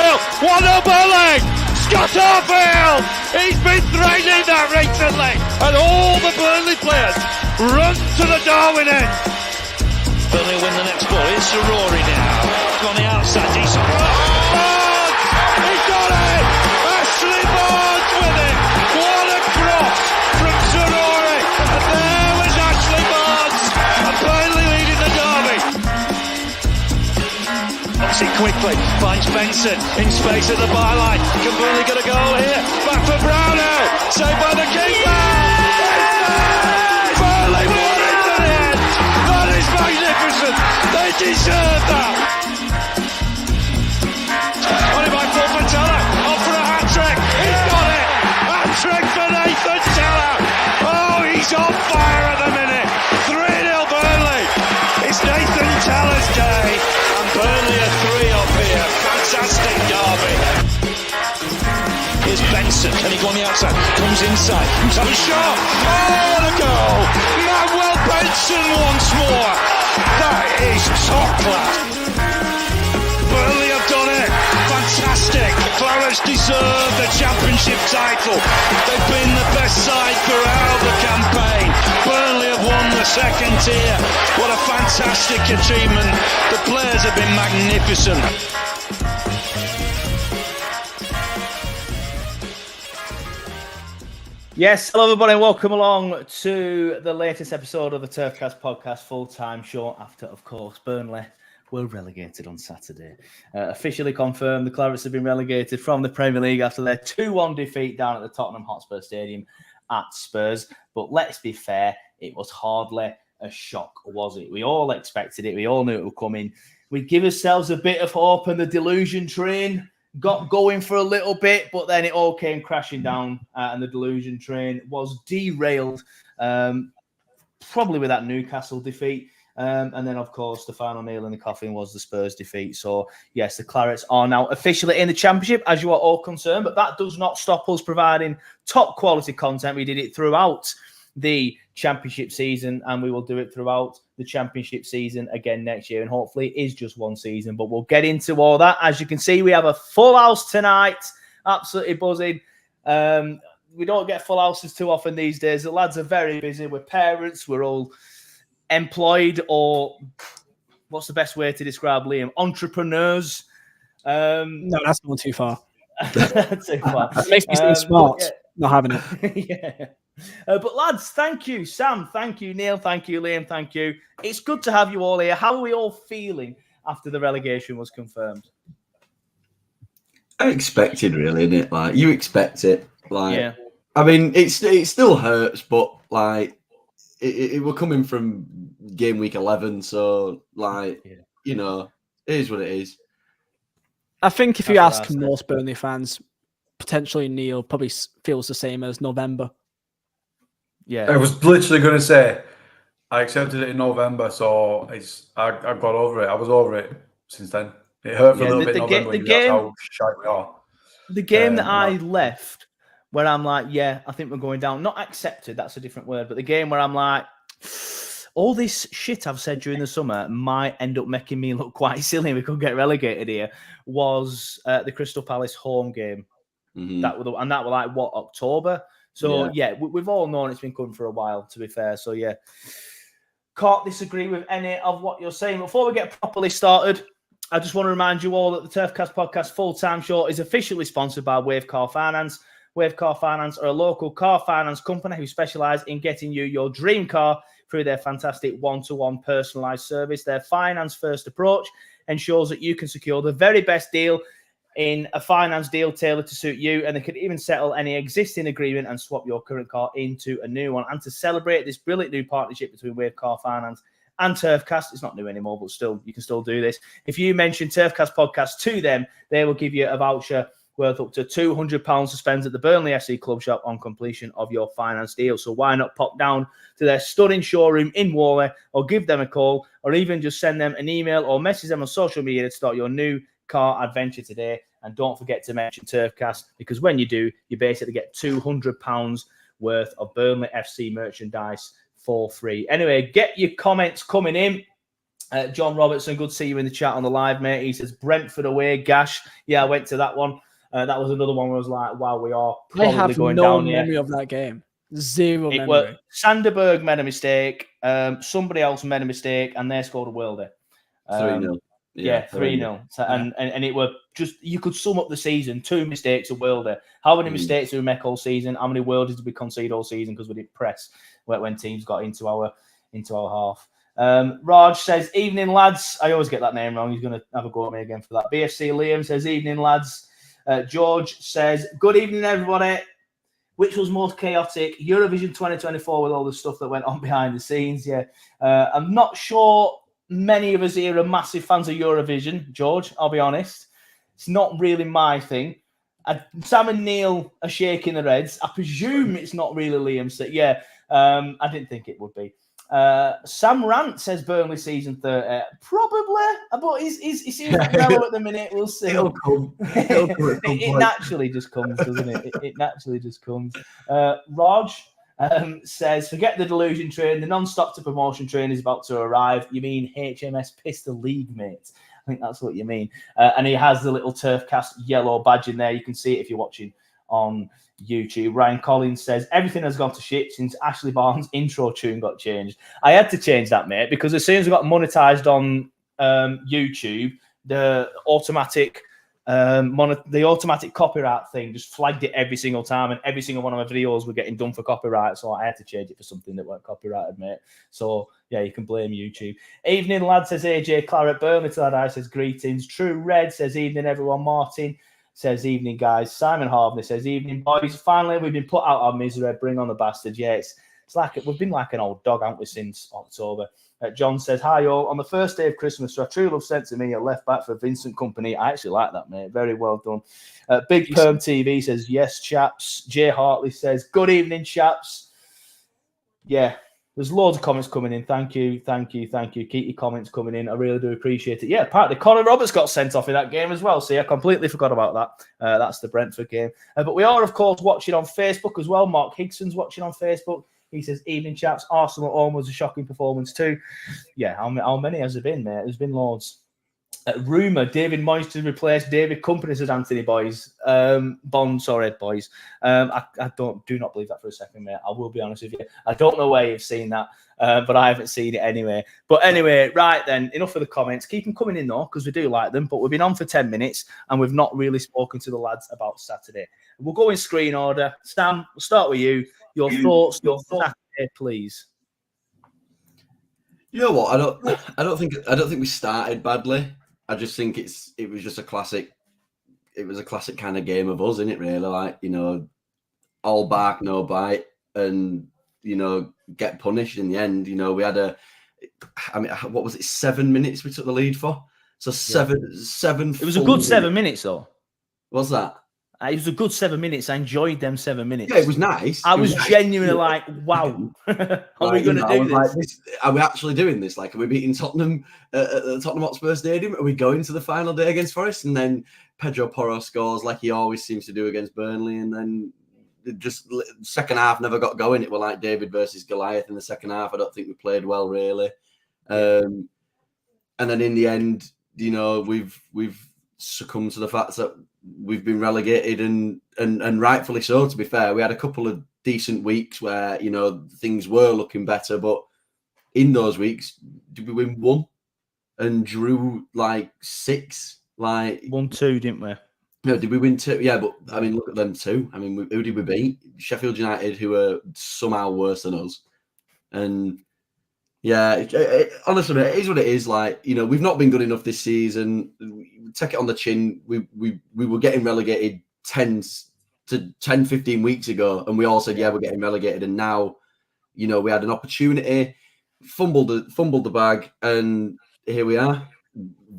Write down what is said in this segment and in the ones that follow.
Arfield, what a bully! Scott Arfield! He's been threatening that recently, and all the Burnley players run to the Darwin end. Burnley win the next ball. It's Rory now. On the outside, decent. Barnes! He got it! Ashley Barnes with it! What a cross from Rory! And there was Ashley Barnes! And Burnley leading the derby. Knocks it quickly. Finds Benson in space at the byline. Can Burnley get a goal here? Back for Brownell. Saved by the keeper! Burnley won it to the end! That is magnificent! They deserve that! On it by Paul Teller. Off for a hat-trick. He's got it! Hat-trick for Nathan Teller! Oh, he's on fire at the minute! 3-0 Burnley! It's Nathan Teller's day, and Burnley are 3 up here. Fantastic derby! Here's Benson. Can he go on the outside? Comes inside. Have a shot. Oh, what a goal! Manuel Benson once more! That is top class! Burnley have done it! Fantastic! Clarets deserve the championship title. They've been the best side throughout the campaign. Burnley have won the second tier. What a fantastic achievement. The players have been magnificent. Yes, hello everybody and welcome along to the latest episode of the TurfCast podcast, full-time show after, of course, Burnley were relegated on Saturday. Officially confirmed, the Clarets have been relegated from the Premier League after their 2-1 defeat down at the Tottenham Hotspur Stadium at Spurs. But let's be fair, it was hardly a shock, was it? We all expected it. We all knew it would come in. We give ourselves a bit of hope, and the delusion train got going for a little bit, but then it all came crashing down, and the delusion train was derailed, probably with that Newcastle defeat. And then, of course, the final nail in the coffin was the Spurs defeat. So, yes, the Clarets are now officially in the Championship, as you are all concerned, but that does not stop us providing top quality content. We did it throughout the Championship season, and we will do it throughout the Championship season again next year, and hopefully it is just one season, but we'll get into all that. As you can see, we have a full house tonight, absolutely buzzing. We don't get full houses too often these days. The lads are very busy. We're parents, we're all employed, or what's the best way to describe Liam? Entrepreneurs. No, that's not too far. Too far. It makes me seem smart, not having it. Yeah. But lads, thank you, Sam. Thank you, Neil. Thank you, Liam. Thank you. It's good to have you all here. How are we all feeling after the relegation was confirmed? Expected, really, isn't it? Like, you expect it. Like, yeah. I mean, it still hurts, but like, it were coming from game week 11, so like, you know, it is what it is. I think if you ask most Burnley fans, potentially Neil probably feels the same as November. Yeah, I was literally going to say I accepted it in November, so I got over it. I was over it since then. It hurt for a little bit in November. That's how shy we are. The game that I left, where I'm like, yeah, I think we're going down. Not accepted, that's a different word, but the game where I'm like, all this shit I've said during the summer might end up making me look quite silly. We could get relegated here. Was the Crystal Palace home game. Mm-hmm. That was like what, October? So yeah, we've all known it's been coming for a while, to be fair. So yeah, can't disagree with any of what you're saying. Before we get properly started, I just want to remind you all that the TurfCast podcast full-time show is officially sponsored by Wave Car Finance. Wave Car Finance are a local car finance company who specialise in getting you your dream car through their fantastic one-to-one personalised service. Their finance-first approach ensures that you can secure the very best deal in a finance deal tailored to suit you, and they can even settle any existing agreement and swap your current car into a new one. And to celebrate this brilliant new partnership between Wave Car Finance and TurfCast, it's not new anymore, but still, you can still do this. If you mention TurfCast podcast to them, they will give you a voucher worth up to £200 to spend at the Burnley FC Club Shop on completion of your finance deal. So why not pop down to their stunning showroom in Worley, or give them a call, or even just send them an email or message them on social media to start your new car adventure today. And don't forget to mention TurfCast, because when you do, you basically get £200 worth of Burnley FC merchandise for free. Anyway, get your comments coming in. John Robertson, good to see you in the chat on the live, mate. He says Brentford away, Gash. Yeah, I went to that one. That was another one where I was like, wow, we are probably going down here. I have no memory of that game. Zero memory. Sanderberg made a mistake. Somebody else made a mistake, and they scored a worldie. 3-0. Yeah, 3-0. So, and it were just, you could sum up the season, 2 mistakes, a worldie. How many mistakes did we make all season? How many worldies did we concede all season because we didn't press when teams got into our half? Raj says, evening, lads. I always get that name wrong. He's going to have a go at me again for that. BFC Liam says, evening, lads. George says, good evening, everybody. Which was most chaotic? Eurovision 2024 with all the stuff that went on behind the scenes. Yeah. I'm not sure many of us here are massive fans of Eurovision, George. I'll be honest. It's not really my thing. Sam and Neil are shaking their heads. I presume it's not really Liam's thing. Yeah. I didn't think it would be. Sam Rant says Burnley season 30. Probably, but he seems mellow at the minute. We'll see. It'll come. It naturally just comes, doesn't it? It naturally just comes. Raj says, forget the delusion train. The non-stop to promotion train is about to arrive. You mean HMS Pistol League, mate? I think that's what you mean. And he has the little TurfCast yellow badge in there. You can see it if you're watching on YouTube. Ryan Collins says everything has gone to shit since Ashley Barnes' intro tune got changed. I had to change that, mate, because as soon as we got monetized on YouTube, the automatic copyright thing just flagged it every single time, and every single one of my videos were getting done for copyright. So I had to change it for something that weren't copyrighted, mate. So yeah, you can blame YouTube. Evening, lad, says AJ Claret. Burnley till I die says greetings. True Red says evening, everyone. Martin says evening, guys. Simon Harvey says evening, boys. Finally, we've been put out our misery. Bring on the bastards. Yeah, it's like we've been like an old dog, haven't we, since October? John says, hi, all. On the first day of Christmas, so I truly love sent to me a left back for Vincent Kompany. I actually like that, mate. Very well done. Big Perm TV says, yes, chaps. Jay Hartley says, good evening, chaps. Yeah, there's loads of comments coming in. Thank you. Keep your comments coming in. I really do appreciate it. Yeah, apparently Conor Roberts got sent off in that game as well. See, I completely forgot about that. That's the Brentford game. But we are, of course, watching on Facebook as well. Mark Higson's watching on Facebook. He says, evening, chaps. Arsenal at home was a shocking performance too. Yeah, how many has there been, mate? There's been loads. Rumour, David Moyes to replace David Company, says Anthony boys. Bond, sorry, boys. I do not believe that for a second, mate. I will be honest with you. I don't know where you've seen that, but I haven't seen it anyway. But anyway, right then, enough of the comments. Keep them coming in, though, because we do like them. But we've been on for 10 minutes, and we've not really spoken to the lads about Saturday. We'll go in screen order. Sam, we'll start with you. Your thoughts, Saturday, please. You know what? I don't think we started badly. I just think it was just a classic. It was a classic kind of game of us, isn't it? Really, like, you know, all bark, no bite, and you know, get punished in the end. You know, we had what was it? 7 minutes we took the lead for. So seven. It was a good 7 minutes, though. What's that? It was a good 7 minutes. I enjoyed them 7 minutes. Yeah, it was nice. I was genuinely like, wow. Are we going to do this? Are we actually doing this? Like, are we beating Tottenham at the Tottenham Hotspur Stadium? Are we going to the final day against Forest? And then Pedro Porro scores like he always seems to do against Burnley. And then just second half never got going. It was like David versus Goliath in the second half. I don't think we played well, really. And then in the end, you know, we've succumbed to the fact that we've been relegated, and rightfully so, to be fair. We had a couple of decent weeks where, you know, things were looking better, but in those weeks, did we win 1 and drew like 6? Like 1-2, didn't we? No, did we win 2? Yeah, but I mean, look at them 2. I mean, who did we beat? Sheffield United, who are somehow worse than us. And yeah, honestly, it is what it is. Like, you know, we've not been good enough this season. We take it on the chin. We were getting relegated 10, 15 weeks ago, and we all said, yeah, we're getting relegated. And now, you know, we had an opportunity, fumbled the bag, and here we are,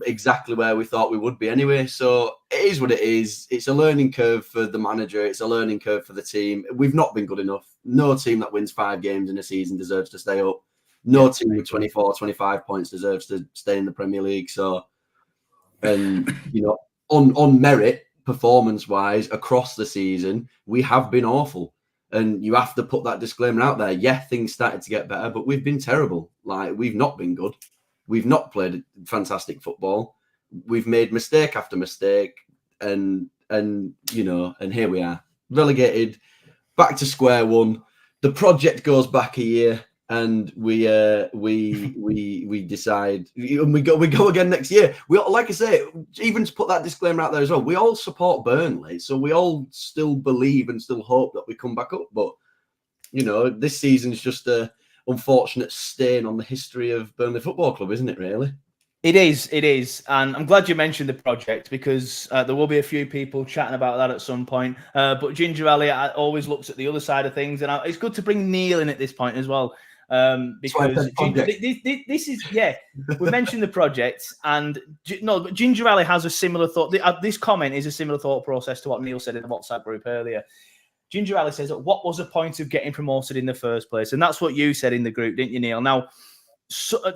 exactly where we thought we would be anyway. So it is what it is. It's a learning curve for the manager. It's a learning curve for the team. We've not been good enough. No team that wins 5 games in a season deserves to stay up. No team with 24, 25 points deserves to stay in the Premier League. So, and, you know, on merit, performance-wise, across the season, we have been awful. And you have to put that disclaimer out there. Yeah, things started to get better, but we've been terrible. Like, we've not been good. We've not played fantastic football. We've made mistake after mistake, and here we are, relegated, back to square one. The project goes back a year, and we decide, and we go again next year. We all, like I say, even to put that disclaimer out there as well, we all support Burnley, so we all still believe and still hope that we come back up. But this season's just a unfortunate stain on the history of Burnley Football Club, isn't it? Really. It is. And I'm glad you mentioned the project, because there will be a few people chatting about that at some point. But Ginger Ali always looks at the other side of things. And it's good to bring Neil in at this point as well. Because this is, we mentioned the project. And but Ginger Ali has a similar thought. This comment is a similar thought process to what Neil said in the WhatsApp group earlier. Ginger Ali says, what was the point of getting promoted in the first place? And that's what you said in the group, didn't you, Neil? Now,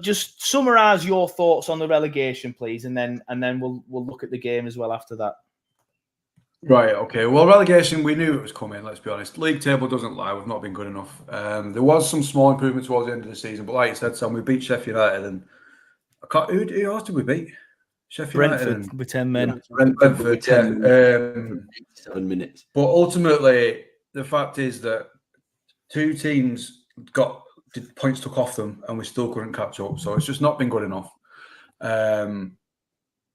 just summarise your thoughts on the relegation, please, and then we'll look at the game as well after that. Right, okay. Well, relegation, we knew it was coming, let's be honest. League table doesn't lie, we've not been good enough. There was some small improvement towards the end of the season, but like you said, Sam, we beat Sheffield United, and who else did we beat? Sheffield Brentford United with 10 men. Brentford, 7 minutes. But ultimately, the fact is that two teams got points took off them, and we still couldn't catch up. So it's just not been good enough. And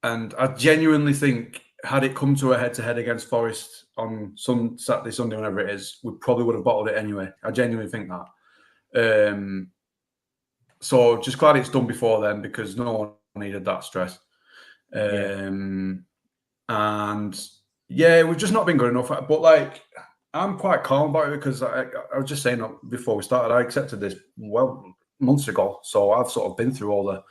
I genuinely think, had it come to a head-to-head against Forest on some Saturday, Sunday, whenever it is, we probably would have bottled it anyway. I genuinely think that. So just glad it's done before then, because no one needed that stress. And we've just not been good enough. But I'm quite calm about it, because I was just saying before we started, I accepted this months ago. So I've sort of been through all the.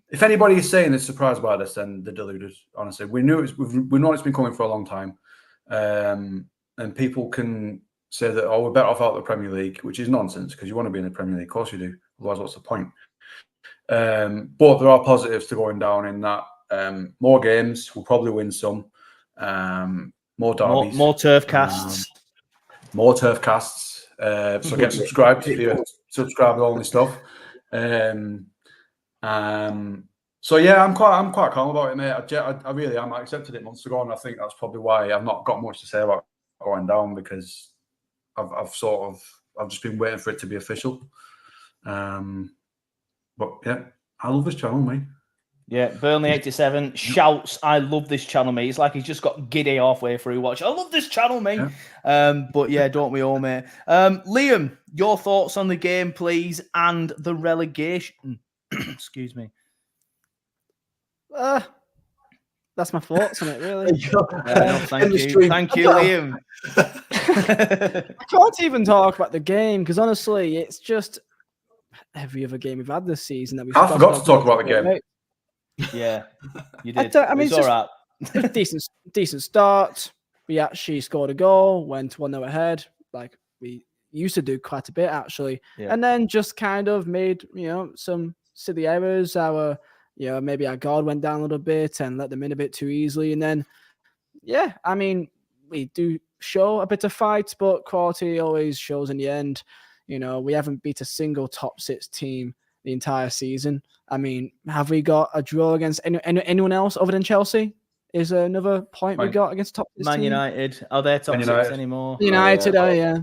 If anybody is saying they're surprised by this, then they're deluded. Honestly, we know it's been coming for a long time, and people can say that we're better off out of the Premier League, which is nonsense, because you want to be in the Premier League, of course you do. Otherwise, what's the point? But there are positives to going down in that. More games, we'll probably win some. More derbies, more TurfCasts. More TurfCasts. So get subscribed if you're subscriber-only stuff. So yeah, I'm quite calm about it, mate. I really am. I accepted it months ago, and I think that's probably why I've not got much to say about going down, because I've just been waiting for it to be official. But yeah, I love this channel, mate. Yeah, Burnley 87 shouts, I love this channel, mate. It's like he's just got giddy halfway through watch. I love this channel, mate. Yeah. But yeah, don't we all, mate? Liam, your thoughts on the game, please, and the relegation. Excuse me. That's my thoughts on it, really. Thank you, Liam. I can't even talk about the game, because honestly, it's just every other game we've had this season that I forgot to talk about the game. Yeah, you did. I mean, it's all right. A decent start. We actually scored a goal, went 1-0 ahead, like we used to do quite a bit, actually. Yeah. And then just kind of made, some silly errors. Maybe our guard went down a little bit and let them in a bit too easily. And then, I mean, we do show a bit of fight, but quality always shows in the end. We haven't beat a single top 6 team the entire season. I mean, have we got a draw against anyone else other than Chelsea? Is another point we got against top 6 Man team? United. Are they top 6 anymore? United, yeah.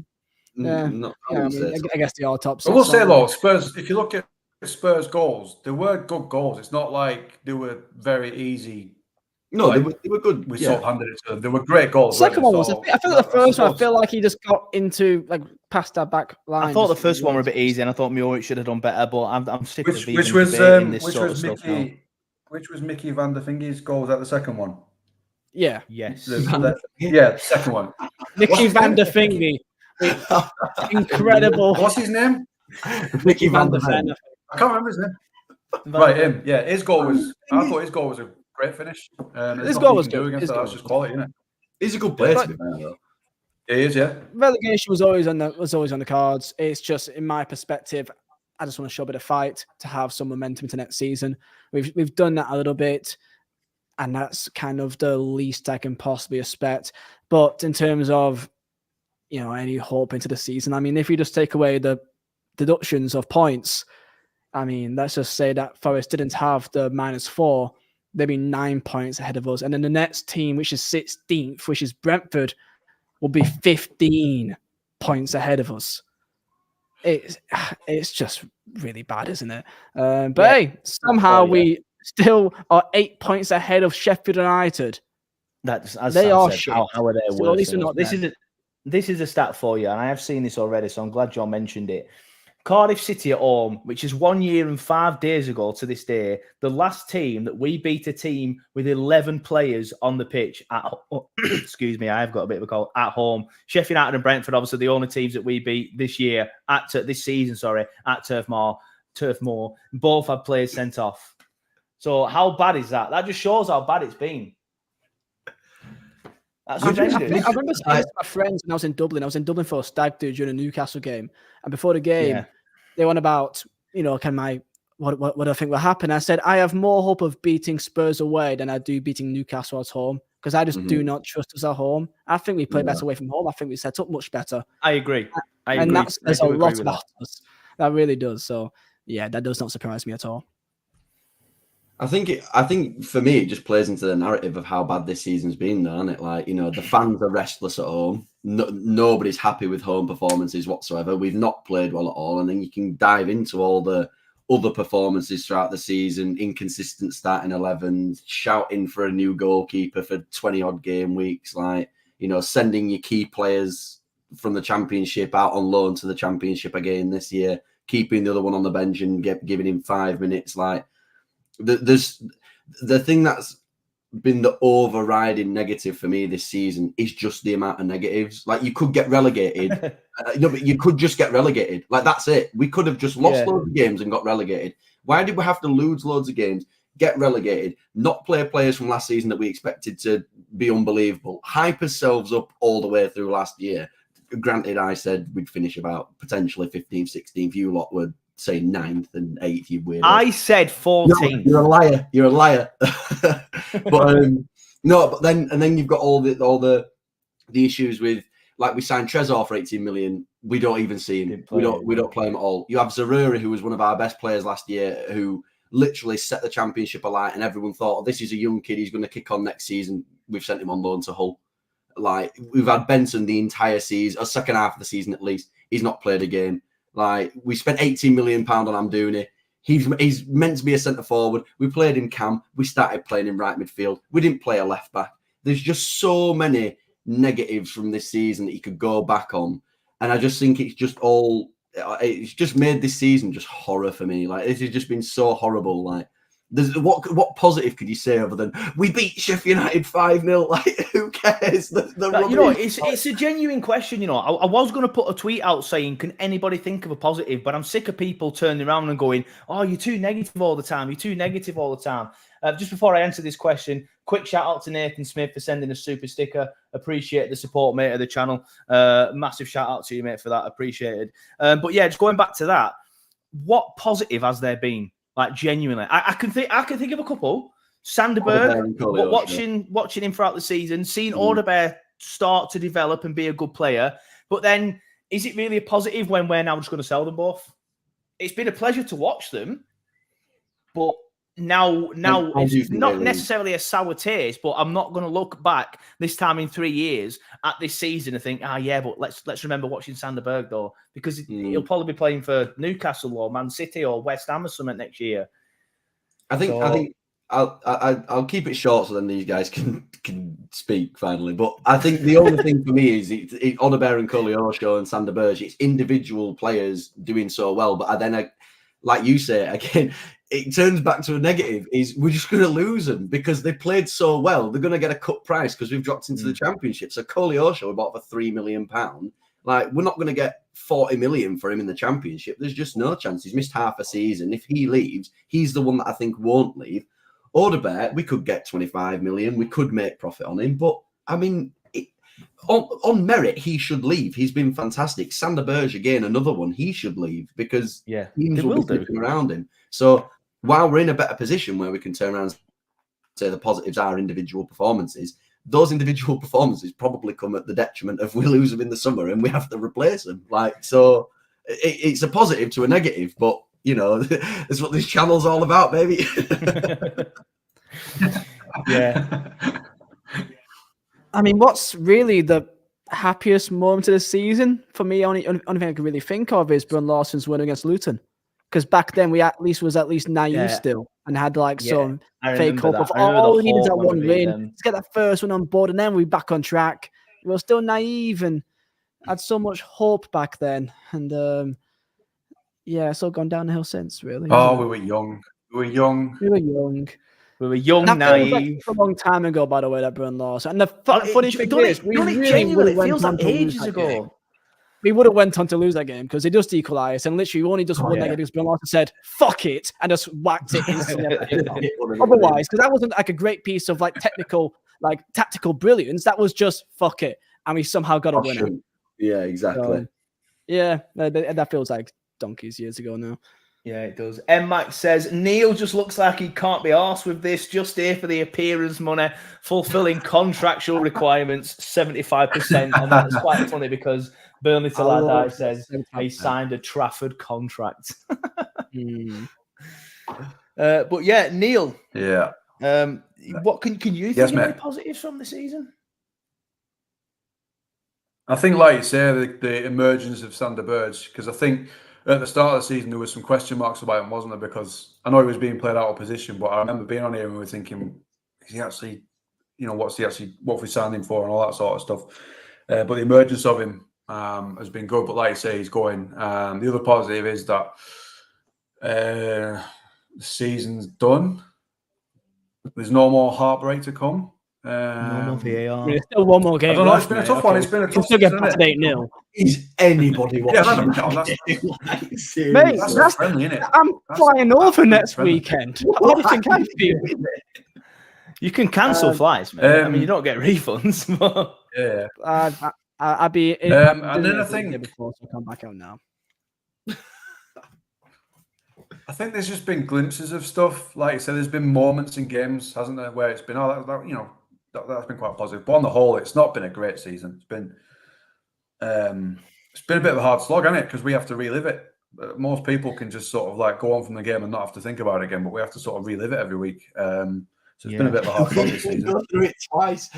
I guess they are top 6. I will say, though, Spurs, if you look at Spurs goals, they were good goals. It's not like they were very easy. No, they were good. We sort of handed it to them. They were great goals. The second one was. I feel like the first one. I feel like he just got into past our back line. I thought the first one were a bit easy, and I thought Muric should have done better. But I'm sick of even which was Mickey, which was Mickey van der Finge's goal? Was that the second one? Yeah. Yes. The second one. Mickey van der Finge. Incredible. What's his name? Mickey van der Finge. I can't remember his name. Right, him. Yeah, his goal was. I thought his goal was a great finish. His goal was good. That's just quality, isn't it? He's a good player, to be fair, though. He is, yeah. Relegation was always on the cards. It's just, in my perspective, I just want to show a bit of fight to have some momentum to next season. We've done that a little bit, and that's kind of the least I can possibly expect. But in terms of any hope into the season, I mean, if you just take away the deductions of points, I mean, let's just say that Forest didn't have the -4, they'd be 9 points ahead of us. And then the next team, which is 16th, which is Brentford, will be 15 points ahead of us. It's just really bad, isn't it? Hey, somehow we still are 8 points ahead of Sheffield United. That's as they Sam are said, shit. How are they So worse? at least we're not This is a stat for you, and I have seen this already, so I'm glad John mentioned it. Cardiff City at home, which is 1 year and 5 days ago to this day, the last team that we beat a team with 11 players on the pitch at excuse me, I've got a bit of a cold, at home. Sheffield United and Brentford, obviously the only teams that we beat this year this season, at Turf Moor. Both had players sent off. So how bad is that? That just shows how bad it's been. I remember saying this to my friends when I was in Dublin. I was in Dublin for a stag do during a Newcastle game. And before the game, they went about, what do I think will happen? I said, I have more hope of beating Spurs away than I do beating Newcastle at home, because I just do not trust us at home. I think we play better away from home. I think we set up much better. I agree. And that says a lot about us. That really does. So, yeah, that does not surprise me at all. I think for me, it just plays into the narrative of how bad this season's been, though, isn't it? Like, the fans are restless at home. Nobody's happy with home performances whatsoever. We've not played well at all. And then you can dive into all the other performances throughout the season, inconsistent starting 11s, shouting for a new goalkeeper for 20-odd game weeks, sending your key players from the Championship out on loan to the Championship again this year, keeping the other one on the bench and giving him 5 minutes, There's the thing that's been the overriding negative for me this season is just the amount of negatives. You could get relegated. But you could just get relegated. That's it. We could have just lost loads of games and got relegated. Why did we have to lose loads of games, get relegated, not play players from last season that we expected to be unbelievable, hype ourselves up all the way through last year? Granted, I said we'd finish about potentially 15th, 16th. You lot were say 9th and 8th, you weirdo. I said 14th. No, you're a liar. But then you've got all the issues with, we signed Trezor for 18 million. We don't even see him. We don't play him at all. You have Zaruri, who was one of our best players last year, who literally set the Championship alight, and everyone thought, this is a young kid, he's going to kick on next season. We've sent him on loan to Hull. We've had Benson the entire season, or second half of the season at least. He's not played a game. We spent £18 million on Amdouni. He's meant to be a centre forward. We played him cam. We started playing him right midfield. We didn't play a left back. There's just so many negatives from this season that you could go back on, and I just think it's just made this season just horror for me. This has just been so horrible. What positive could you say other than we beat Sheffield United 5-0? Who cares? It's a genuine question. I was going to put a tweet out saying, can anybody think of a positive? But I'm sick of people turning around and going, oh, you're too negative all the time. You're too negative all the time. Just before I answer this question, quick shout out to Nathan Smith for sending a super sticker. Appreciate the support, mate, of the channel. Massive shout out to you, mate, for that. Appreciated. But yeah, just going back to that, what positive has there been? Genuinely, I can think of a couple. Sanderberg, but watching him throughout the season, seeing Alderweireld start to develop and be a good player. But then, is it really a positive when we're now just going to sell them both? It's been a pleasure to watch them, but now it's not necessarily a sour taste. But I'm not going to look back this time in 3 years at this season and think, but let's remember watching Sanderberg though, because he'll probably be playing for Newcastle or Man City or West Ham or something next year. I think I'll keep it short so then these guys can speak finally. But I think the only thing for me is Alderweireld and Koleosho and Sanderberg, it's individual players doing so well. But then, like you say again, it turns back to a negative. Is we're just going to lose them because they played so well. They're going to get a cut price because we've dropped into the Championship. So Koleosho we bought for £3 million. We're not going to get 40 million for him in the Championship. There's just no chance. He's missed half a season. If he leaves, he's the one that I think won't leave. Alderweireld, we could get 25 million. We could make profit on him. But, I mean, on merit, he should leave. He's been fantastic. Sanderberg, again, another one. He should leave because teams will be looking around him. So, while we're in a better position where we can turn around and say the positives are individual performances, those individual performances probably come at the detriment of we lose them in the summer and we have to replace them. So it's a positive to a negative, but you know, that's what this channel's all about, baby. Yeah. I mean, what's really the happiest moment of the season for me? Only thing I can really think of is Brun Lawson's win against Luton, because back then we was at least naive still and had like some fake hope of all we needed is that one win to get that first one on board, and then we back on track. We were still naive and had so much hope back then, and it's all gone down the hill since. Really. Oh, we were young. We were young. Naive. A long time ago, by the way, that Brun Lawson. And the funny thing is, we really feels like ages ago. We would have went on to lose that game because they just equalised and literally only just won that game because Brun Lawson said, fuck it, and just whacked it instantly. Otherwise, because that wasn't like a great piece of like tactical brilliance. That was just fuck it. And we somehow got a winner. Yeah, exactly. So, that feels like donkeys years ago now. Yeah, it does. M-Max says, Neil just looks like he can't be arsed with this, just here for the appearance money, fulfilling contractual requirements, 75%. And that's quite funny because Burnley Till I Die says he signed a Trafford contract. But yeah, Neil. Yeah. What can you think of any positives from the season? I think, like you say, the emergence of Sander Berge, because I think at the start of the season there was some question marks about him, wasn't there? Because I know he was being played out of position, but I remember being on here and we were thinking, is he actually, what have we signed him for and all that sort of stuff. But the emergence of him has been good. But like you say, he's going. The other positive is that the season's done. There's no more heartbreak to come. No more VAR. There's still one more game. I don't know. It's been a tough one. It's been a tough one. Still get past 8-0. Is anybody watching? Mate, that's friendly, isn't it? I'm flying over next weekend. What do you think I feel? You can cancel flights, man. I mean, you don't get refunds. But... Yeah. I'll be. And then I think before, so come back out now. I think there's just been glimpses of stuff. Like I said, there's been moments in games, hasn't there, where it's been, that's been quite positive. But on the whole, it's not been a great season. It's been a bit of a hard slog, hasn't it? Because we have to relive it. Most people can just sort of like go on from the game and not have to think about it again, but we have to sort of relive it every week. So it's been a bit of a hard slog this season. Go through it twice.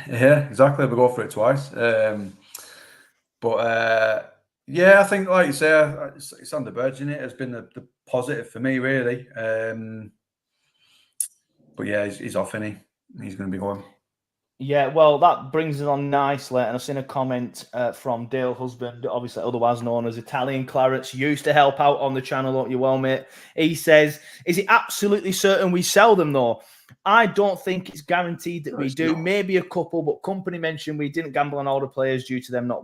Yeah, exactly. We go through it twice. Yeah, I think, like you say, it's on the verge, isn't it? It's been the positive for me, really. But yeah, he's off, isn't he? He's going to be going. Yeah, well, that brings us on nicely. And I've seen a comment from Dale Husband, obviously otherwise known as Italian Clarets, used to help out on the channel, don't you, well, mate? He says, is it absolutely certain we sell them, though? I don't think it's guaranteed that we do. Not. Maybe a couple, but company mentioned we didn't gamble on older players due to them not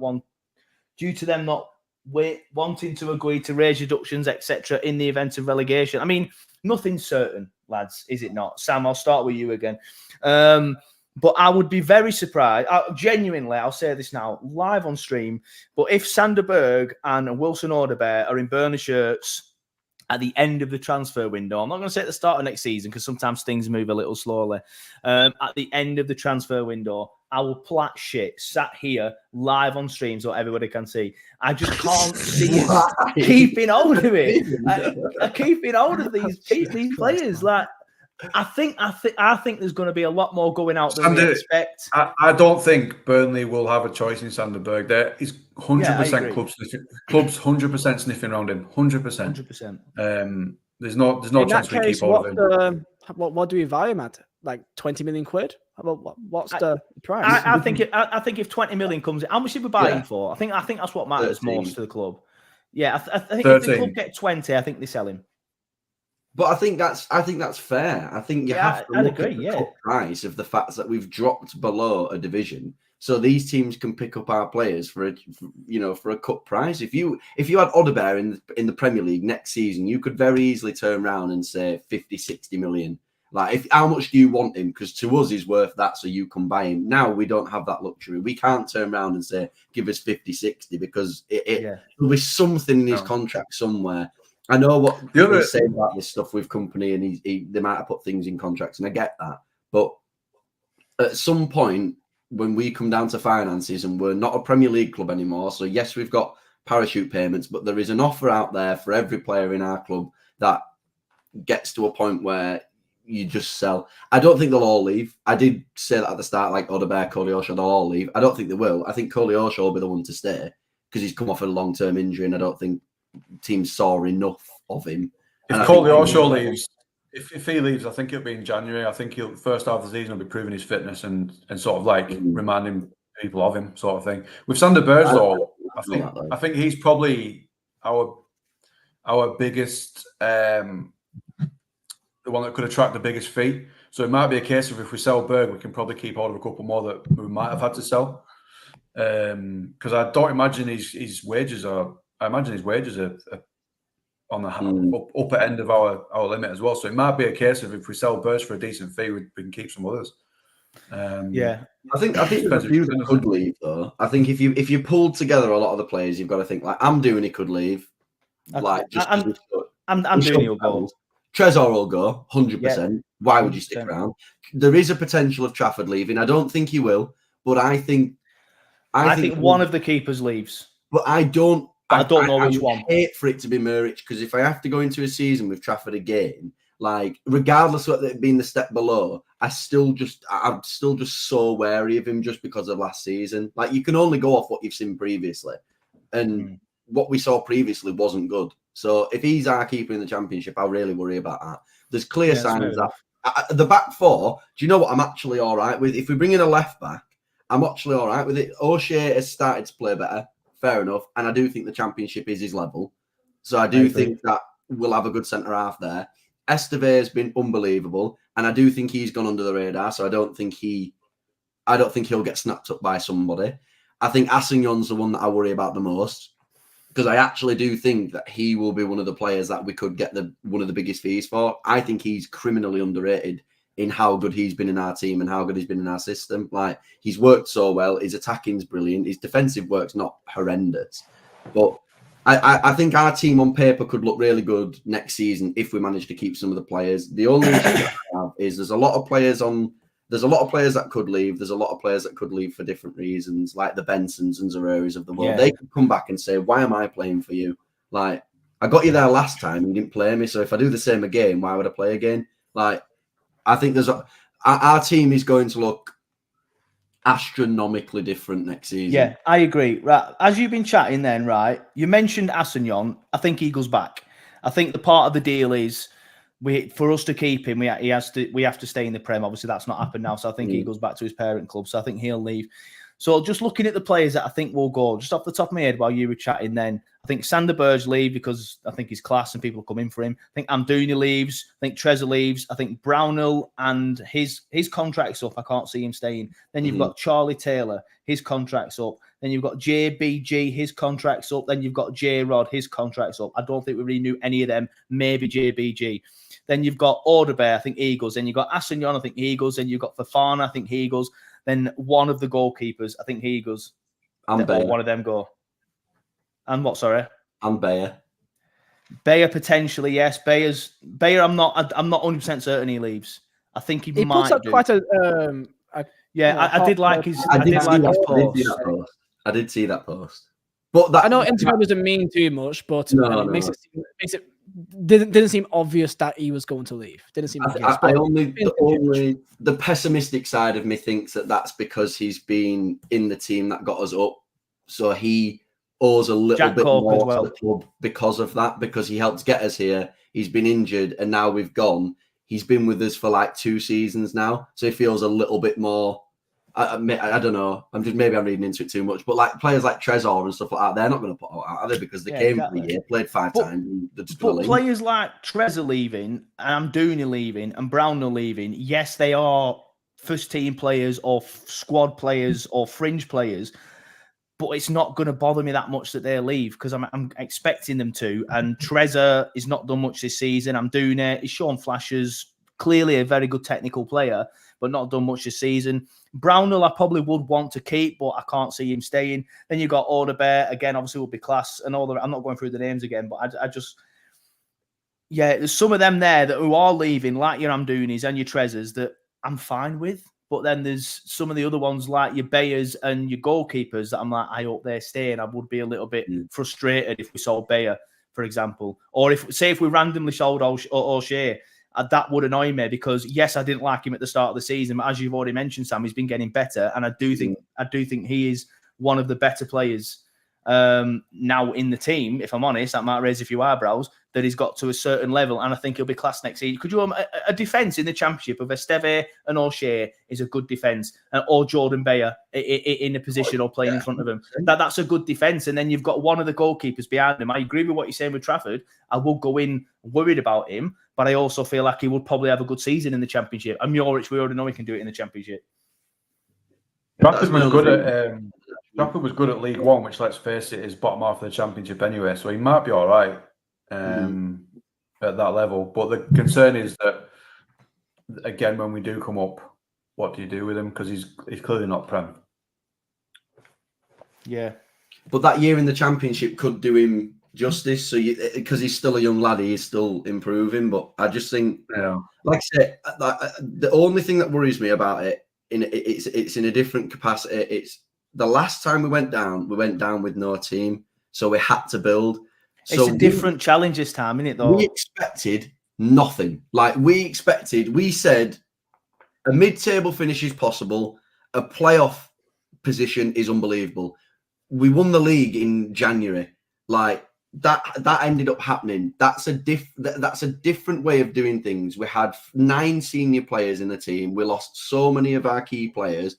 wanting to agree to raise reductions, etc., in the event of relegation. I mean, nothing's certain, lads, is it not? Sam, I'll start with you again. But I would be very surprised. Genuinely, I'll say this now, live on stream, but if Sander Berge and Wilson Odebear are in Burnley shirts at the end of the transfer window, I'm not going to say at the start of next season because sometimes things move a little slowly. At the end of the transfer window, I will plat shit sat here live on stream so everybody can see. I just can't see us keeping hold of it. Keeping hold of these players. Like, I think there's going to be a lot more going out than we expect. I don't think Burnley will have a choice in Sander Berge. There is 100% clubs 100% sniffing around him. 100%. There's no chance we keep hold of him. What do we value him at? Like 20 million quid? What's the price? I think if 20 million comes in, how much did we buy him for? I think that's what matters 13. Most to the club. Yeah, I think 13. If the club get 20, I think they sell him. But I think that's fair. I think you have to look at the cut price of the fact that we've dropped below a division, so these teams can pick up our players for a cut price. If you had Odebear in the Premier League next season, you could very easily turn around and say 50, 60 million. Like, how much do you want him? Because to us, he's worth that, so you can buy him. Now we don't have that luxury. We can't turn around and say, give us 50, 60, because there'll be something in his contract somewhere. I know what he's saying about this stuff with company, and they might have put things in contracts, and I get that. But at some point, when we come down to finances and we're not a Premier League club anymore, so yes, we've got parachute payments, but there is an offer out there for every player in our club that gets to a point where you just sell. I don't think they'll all leave. I did say that at the start, like Odebear, Koleosho, they'll all leave. I don't think they will. I think Koleosho will be the one to stay because he's come off a long-term injury, and I don't think teams saw enough of him. If Koleosho leaves, if he leaves, I think it'll be in January. I think he'll first half of the season will be proving his fitness and sort of like reminding people of him, sort of thing. With Sander Berge, though, I think he's probably our biggest, the one that could attract the biggest fee. So it might be a case of if we sell Berg, we can probably keep hold of a couple more that we might have had to sell. Because I don't imagine his wages are. I imagine his wages are on the upper end of our limit as well. So it might be a case of if we sell Berge for a decent fee, we can keep some others. I think there's a few that could leave though. I think if you pulled together a lot of the players, you've got to think like Amdouni could leave. Like just Amdouni will go. Trezor will go 100%. Why would you stick around? There is a potential of Trafford leaving. I don't think he will, but I think one of the keepers leaves. But I don't know which one. I hate for it to be Muric because if I have to go into a season with Trafford again, like regardless of it being the step below, I'm still just so wary of him just because of last season. Like you can only go off what you've seen previously, and what we saw previously wasn't good. So if he's our keeper in the Championship, I really worry about that. There's clear signs that the back four. Do you know what I'm actually all right with? If we bring in a left back, I'm actually all right with it. O'Shea has started to play better. Fair enough. And I do think the Championship is his level. So I do think that we'll have a good centre half there. Esteve has been unbelievable. And I do think he's gone under the radar. So I don't think he'll get snapped up by somebody. I think Assignon's the one that I worry about the most. Because I actually do think that he will be one of the players that we could get one of the biggest fees for. I think he's criminally underrated in how good he's been in our team and how good he's been in our system. Like, he's worked so well. His attacking's brilliant. His defensive work's not horrendous. But I think our team on paper could look really good next season if we manage to keep some of the players. The only issue that I have is there's a lot of players that could leave. There's a lot of players that could leave for different reasons, like the Bensons and Zareris of the world. Yeah. They could come back and say, why am I playing for you? Like, I got you there last time and you didn't play me. So if I do the same again, why would I play again? Like, I think our team is going to look astronomically different next season. Yeah, I agree. Right, as you've been chatting then, right, you mentioned Assignon. I think he goes back. I think the part of the deal is for us to keep him, we have to stay in the Prem. Obviously, that's not happened now. So I think he goes back to his parent club. So I think he'll leave. So just looking at the players that I think will go, just off the top of my head while you were chatting then, I think Sander Berge leave because I think he's class and people come in for him. I think Amdouni leaves. I think Trezor leaves. I think Brownell and his contract's up. I can't see him staying. Then you've got Charlie Taylor. His contract's up. Then you've got JBG. His contract's up. Then you've got J-Rod. His contract's up. I don't think we really knew any of them. Maybe JBG. Then you've got Odebear. I think he goes. Then you've got Assignon. I think he goes. Then you've got Fofana. I think he goes. Then one of the goalkeepers. I think he goes. And Bayer. One of them go. And what? Sorry. And Bayer. Bayer potentially, yes. Bayer. I'm not 100% certain he leaves. I think he might. Puts up quite a. I did like his. I did like his post. I did see that post. But that, I know Instagram doesn't mean too much, but it makes it didn't seem obvious that he was going to leave. Didn't seem obvious. The pessimistic side of me thinks that that's because he's been in the team that got us up, so he owes a little bit more to the club because of that. Because he helped get us here. He's been injured, and now we've gone. He's been with us for like 2 seasons now, so he feels a little bit more. I don't know. I'm reading into it too much. But like players like Trezor and stuff like that, they're not going to put out, are they? Because they came for the year, played 5 times. But players like Trezor leaving, and Amdouni leaving, and Brownell leaving, yes, they are first team players or squad players or fringe players. But it's not going to bother me that much that they leave because I'm expecting them to. And Trezor is not done much this season. Amdouni, he's shown flashes. Clearly a very good technical player, but not done much this season. Brownell, I probably would want to keep, but I can't see him staying. Then you got Odebear, again, obviously will be class and all that. I'm not going through the names again, but I just, there's some of them there who are leaving, like your Amdounis and your Trezors, that I'm fine with. But then there's some of the other ones like your Bayers and your goalkeepers that I'm like, I hope they stay. And I would be a little bit frustrated if we sold Bayer, for example. Or if we randomly sold O'Shea, that would annoy me because, yes, I didn't like him at the start of the season. But as you've already mentioned, Sam, he's been getting better. And I do think he is one of the better players now in the team. If I'm honest, that might raise a few eyebrows, that he's got to a certain level, and I think he'll be class next season. Could you a defence in the Championship of Esteve and O'Shea is a good defence, or Jordan Bayer in a position or playing in front of him? That's a good defence, and then you've got one of the goalkeepers behind him. I agree with what you're saying with Trafford. I will go in worried about him, but I also feel like he would probably have a good season in the Championship. And Muric, we already know he can do it in the Championship. Trafford was good at League One, which, let's face it, is bottom half of the Championship anyway. So he might be all right at that level. But the concern is that, again, when we do come up, what do you do with him? Because he's clearly not Prem. Yeah. But that year in the Championship could do him justice. So because he's still a young lad, he is still improving. But I just think, like I said, the only thing that worries me about it, it's in a different capacity. It's the last time we went down with no team, so we had to build. It's a different challenge this time, isn't it, though? We expected nothing. We said a mid-table finish is possible, a playoff position is unbelievable. We won the league in January. Like that ended up happening. That's a different way of doing things. We had 9 senior players in the team. We lost so many of our key players.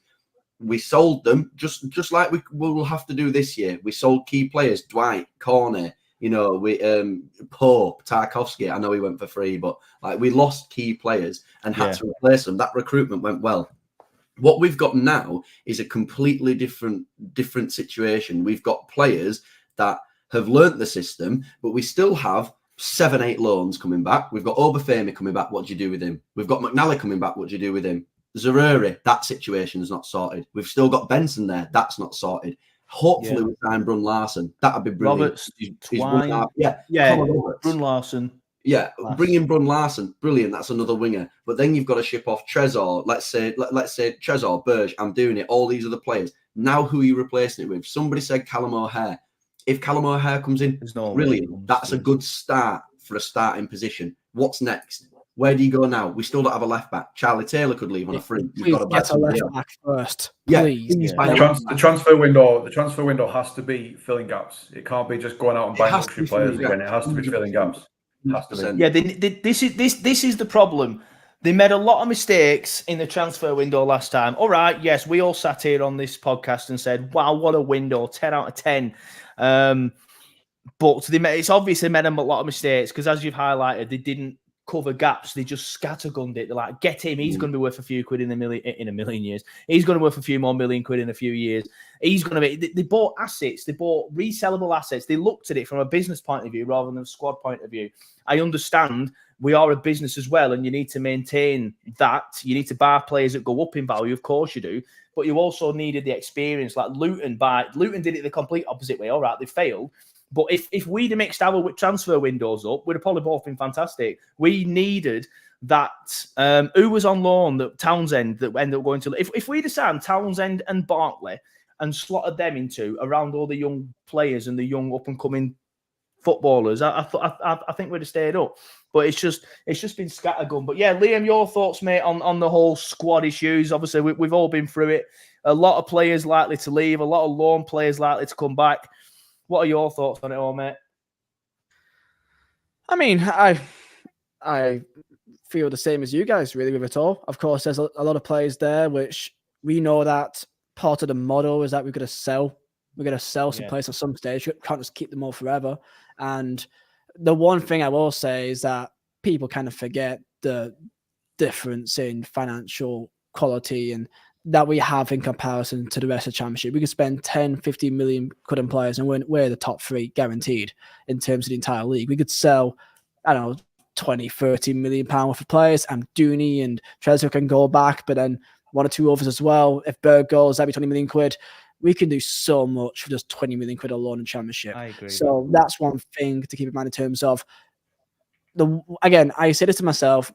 We sold them just like we will have to do this year. We sold key players: Dwight, Cornet, Pope, Tarkovsky. I know he went for free, but like we lost key players and had to replace them. That recruitment went well. What we've got now is a completely different situation. We've got players that have learnt the system, but we still have 7-8 loans coming back. We've got Obafemi coming back. What do you do with him? We've got McNally coming back. What do you do with him? Zaruri, that situation is not sorted. We've still got Benson there. That's not sorted. Hopefully we sign Brun Larson. That'd be brilliant. Roberts, Twine. Brun Larson. Yeah, bring in Brun Larson. Brilliant. That's another winger. But then you've got to ship off Trezor. Let's say Trezor, Burge, I'm doing it. All these other players. Now who are you replacing it with? Somebody said Callum O'Hare. If Callum O'Hare comes in, brilliant. That's a good start for a starting position. What's next? Where do you go now? We still don't have a left back. Charlie Taylor could leave on a free. Please get a left back first. Please. The transfer window has to be filling gaps. It can't be just going out and buying luxury players again. It has to be filling gaps. It has to be. Yeah, this is the problem. They made a lot of mistakes in the transfer window last time. All right, yes, we all sat here on this podcast and said, "Wow, what a window! 10 out of 10." But it's obviously made them a lot of mistakes because, as you've highlighted, they didn't cover gaps. They just scattergunned it. They're like, get him. He's going to be worth a few quid in a million years. He's going to be worth a few more million quid in a few years. He's going to be. They bought assets. They bought resellable assets. They looked at it from a business point of view rather than a squad point of view. I understand we are a business as well, and you need to maintain that. You need to buy players that go up in value. Of course you do. But you also needed the experience. Like Luton did it the complete opposite way. All right, they failed. But if we'd have mixed our transfer windows up, we'd have probably both been fantastic. We needed that. Who was on loan? That Townsend that ended up going to. If we'd have signed Townsend and Bartley and slotted them into around all the young players and the young up and coming footballers, I think we'd have stayed up. But it's just been scattergun. But yeah, Liam, your thoughts, mate, on the whole squad issues. Obviously, we've all been through it. A lot of players likely to leave. A lot of loan players likely to come back. What are your thoughts on it all, mate? I mean, I feel the same as you guys, really, with it all. Of course, there's a lot of players there, which we know that part of the model is that we're going to sell. We're going to sell some players at some stage. We can't just keep them all forever. And the one thing I will say is that people kind of forget the difference in financial quality and that we have in comparison to the rest of the Championship. We could spend 10, 15 million quid on players and we're the top 3 guaranteed in terms of the entire league. We could sell, I don't know, 20, 30 million pound worth of players. And Dooney and Trezor can go back, but then 1 or 2 others as well. If Berg goes, that'd be 20 million quid. We can do so much for just 20 million quid alone in Championship. I agree. So that's one thing to keep in mind in terms of again, I say this to myself,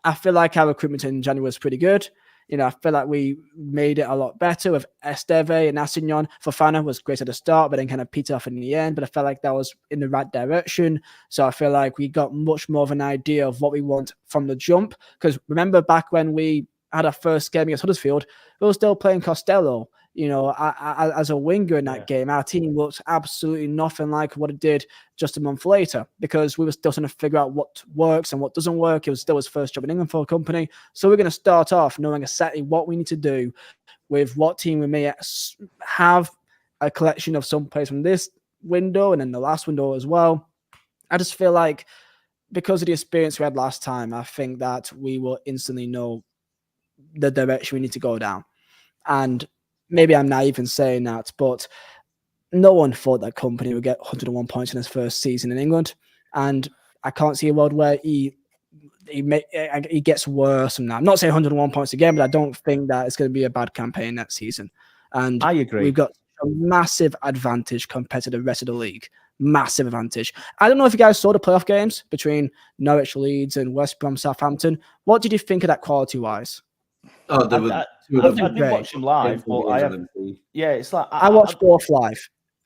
I feel like our recruitment in January was pretty good. I feel like we made it a lot better with Esteve and Assignon. Fofana was great at the start, but then kind of petered off in the end. But I felt like that was in the right direction. So I feel like we got much more of an idea of what we want from the jump. Because remember back when we had our first game against Huddersfield, we were still playing Costello. As a winger in that game, our team looked absolutely nothing like what it did just a month later because we were still trying to figure out what works and what doesn't work. It was still his first job in England for a company. So we're going to start off knowing exactly what we need to do with what team we may have a collection of some players from this window and then the last window as well. I just feel like because of the experience we had last time, I think that we will instantly know the direction we need to go down. And maybe I'm naive in saying that, but no one thought that company would get 101 points in his first season in England. And I can't see a world where he gets worse from that. I'm not saying 101 points again, but I don't think that it's going to be a bad campaign next season. And I agree. We've got a massive advantage compared to the rest of the league. Massive advantage. I don't know if you guys saw the playoff games between Norwich, Leeds, and West Brom, Southampton. What did you think of that quality-wise? I didn't watch them live, but it's like I watched both live,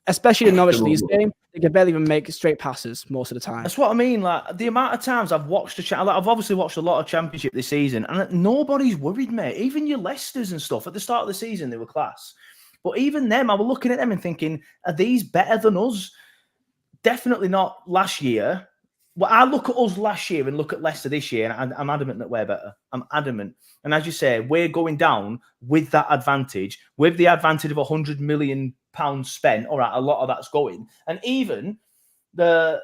especially the Norwich Leeds game. They can barely even make straight passes most of the time. That's what I mean. Like the amount of times I've watched I've obviously watched a lot of Championship this season, and nobody's worried, mate. Even your Leicesters and stuff at the start of the season, they were class. But even them, I was looking at them and thinking, are these better than us? Definitely not last year. Well, I look at us last year and look at Leicester this year, and I'm adamant that we're better. I'm adamant. And as you say, we're going down with that advantage, with the advantage of £100 million spent. All right, a lot of that's going. And even because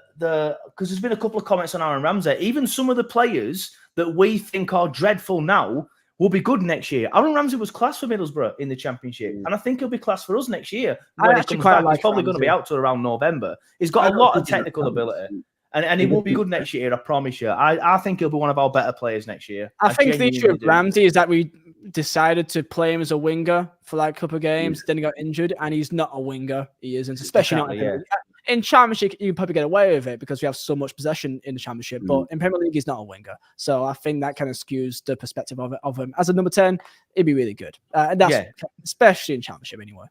there's been a couple of comments on Aaron Ramsey, even some of the players that we think are dreadful now will be good next year. Aaron Ramsey was class for Middlesbrough in the Championship, and I think he'll be class for us next year. When he comes back, he's probably going to be out till around November. He's got a lot of technical ability. And he will be good next year, I promise you. I think he'll be one of our better players next year. I think the issue with Ramsey is that we decided to play him as a winger for like a couple of games, then he got injured, and he's not a winger. He isn't, especially in Championship, you probably get away with it because we have so much possession in the Championship, but in Premier League, he's not a winger. So I think that kind of skews the perspective of him. As a number 10, it'd be really good. Especially in Championship anyway.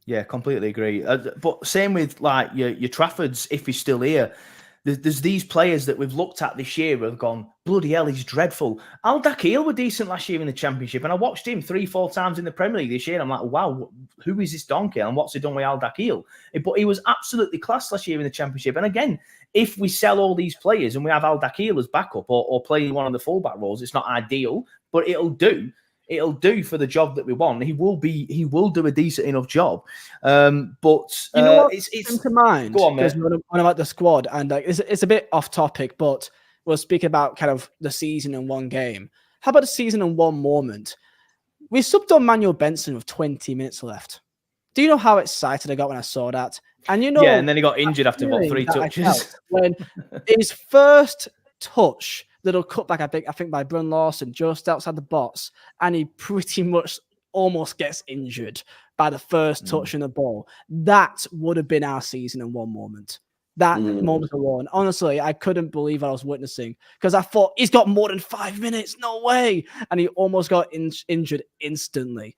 Yeah, completely agree. But same with like your Traffords, if he's still here. There's these players that we've looked at this year who have gone, bloody hell, he's dreadful. Al Dakhil were decent last year in the Championship, and I watched him 3-4 times in the Premier League this year, and I'm like, wow, who is this Donk and what's he done with Al Dakhil? But he was absolutely class last year in the Championship. And again, if we sell all these players and we have Al Dakhil as backup or playing one of the fullback roles, it's not ideal, but it'll do. It'll do for the job that we want. He will do a decent enough job. But you know what it's to mind. Go on, mate. Because when about the squad, and it's a bit off topic, but we'll speak about kind of the season in one game. How about the season in one moment? We subbed on Manuel Benson with 20 minutes left. Do you know how excited I got when I saw that? And and then he got injured after 3 touches. When his first touch, little cutback, I think by Brun Lawson, just outside the box, and he pretty much almost gets injured by the first touch in the ball. That would have been our season in one moment. That moment alone. Honestly, I couldn't believe what I was witnessing because I thought he's got more than 5 minutes. No way. And he almost got injured instantly.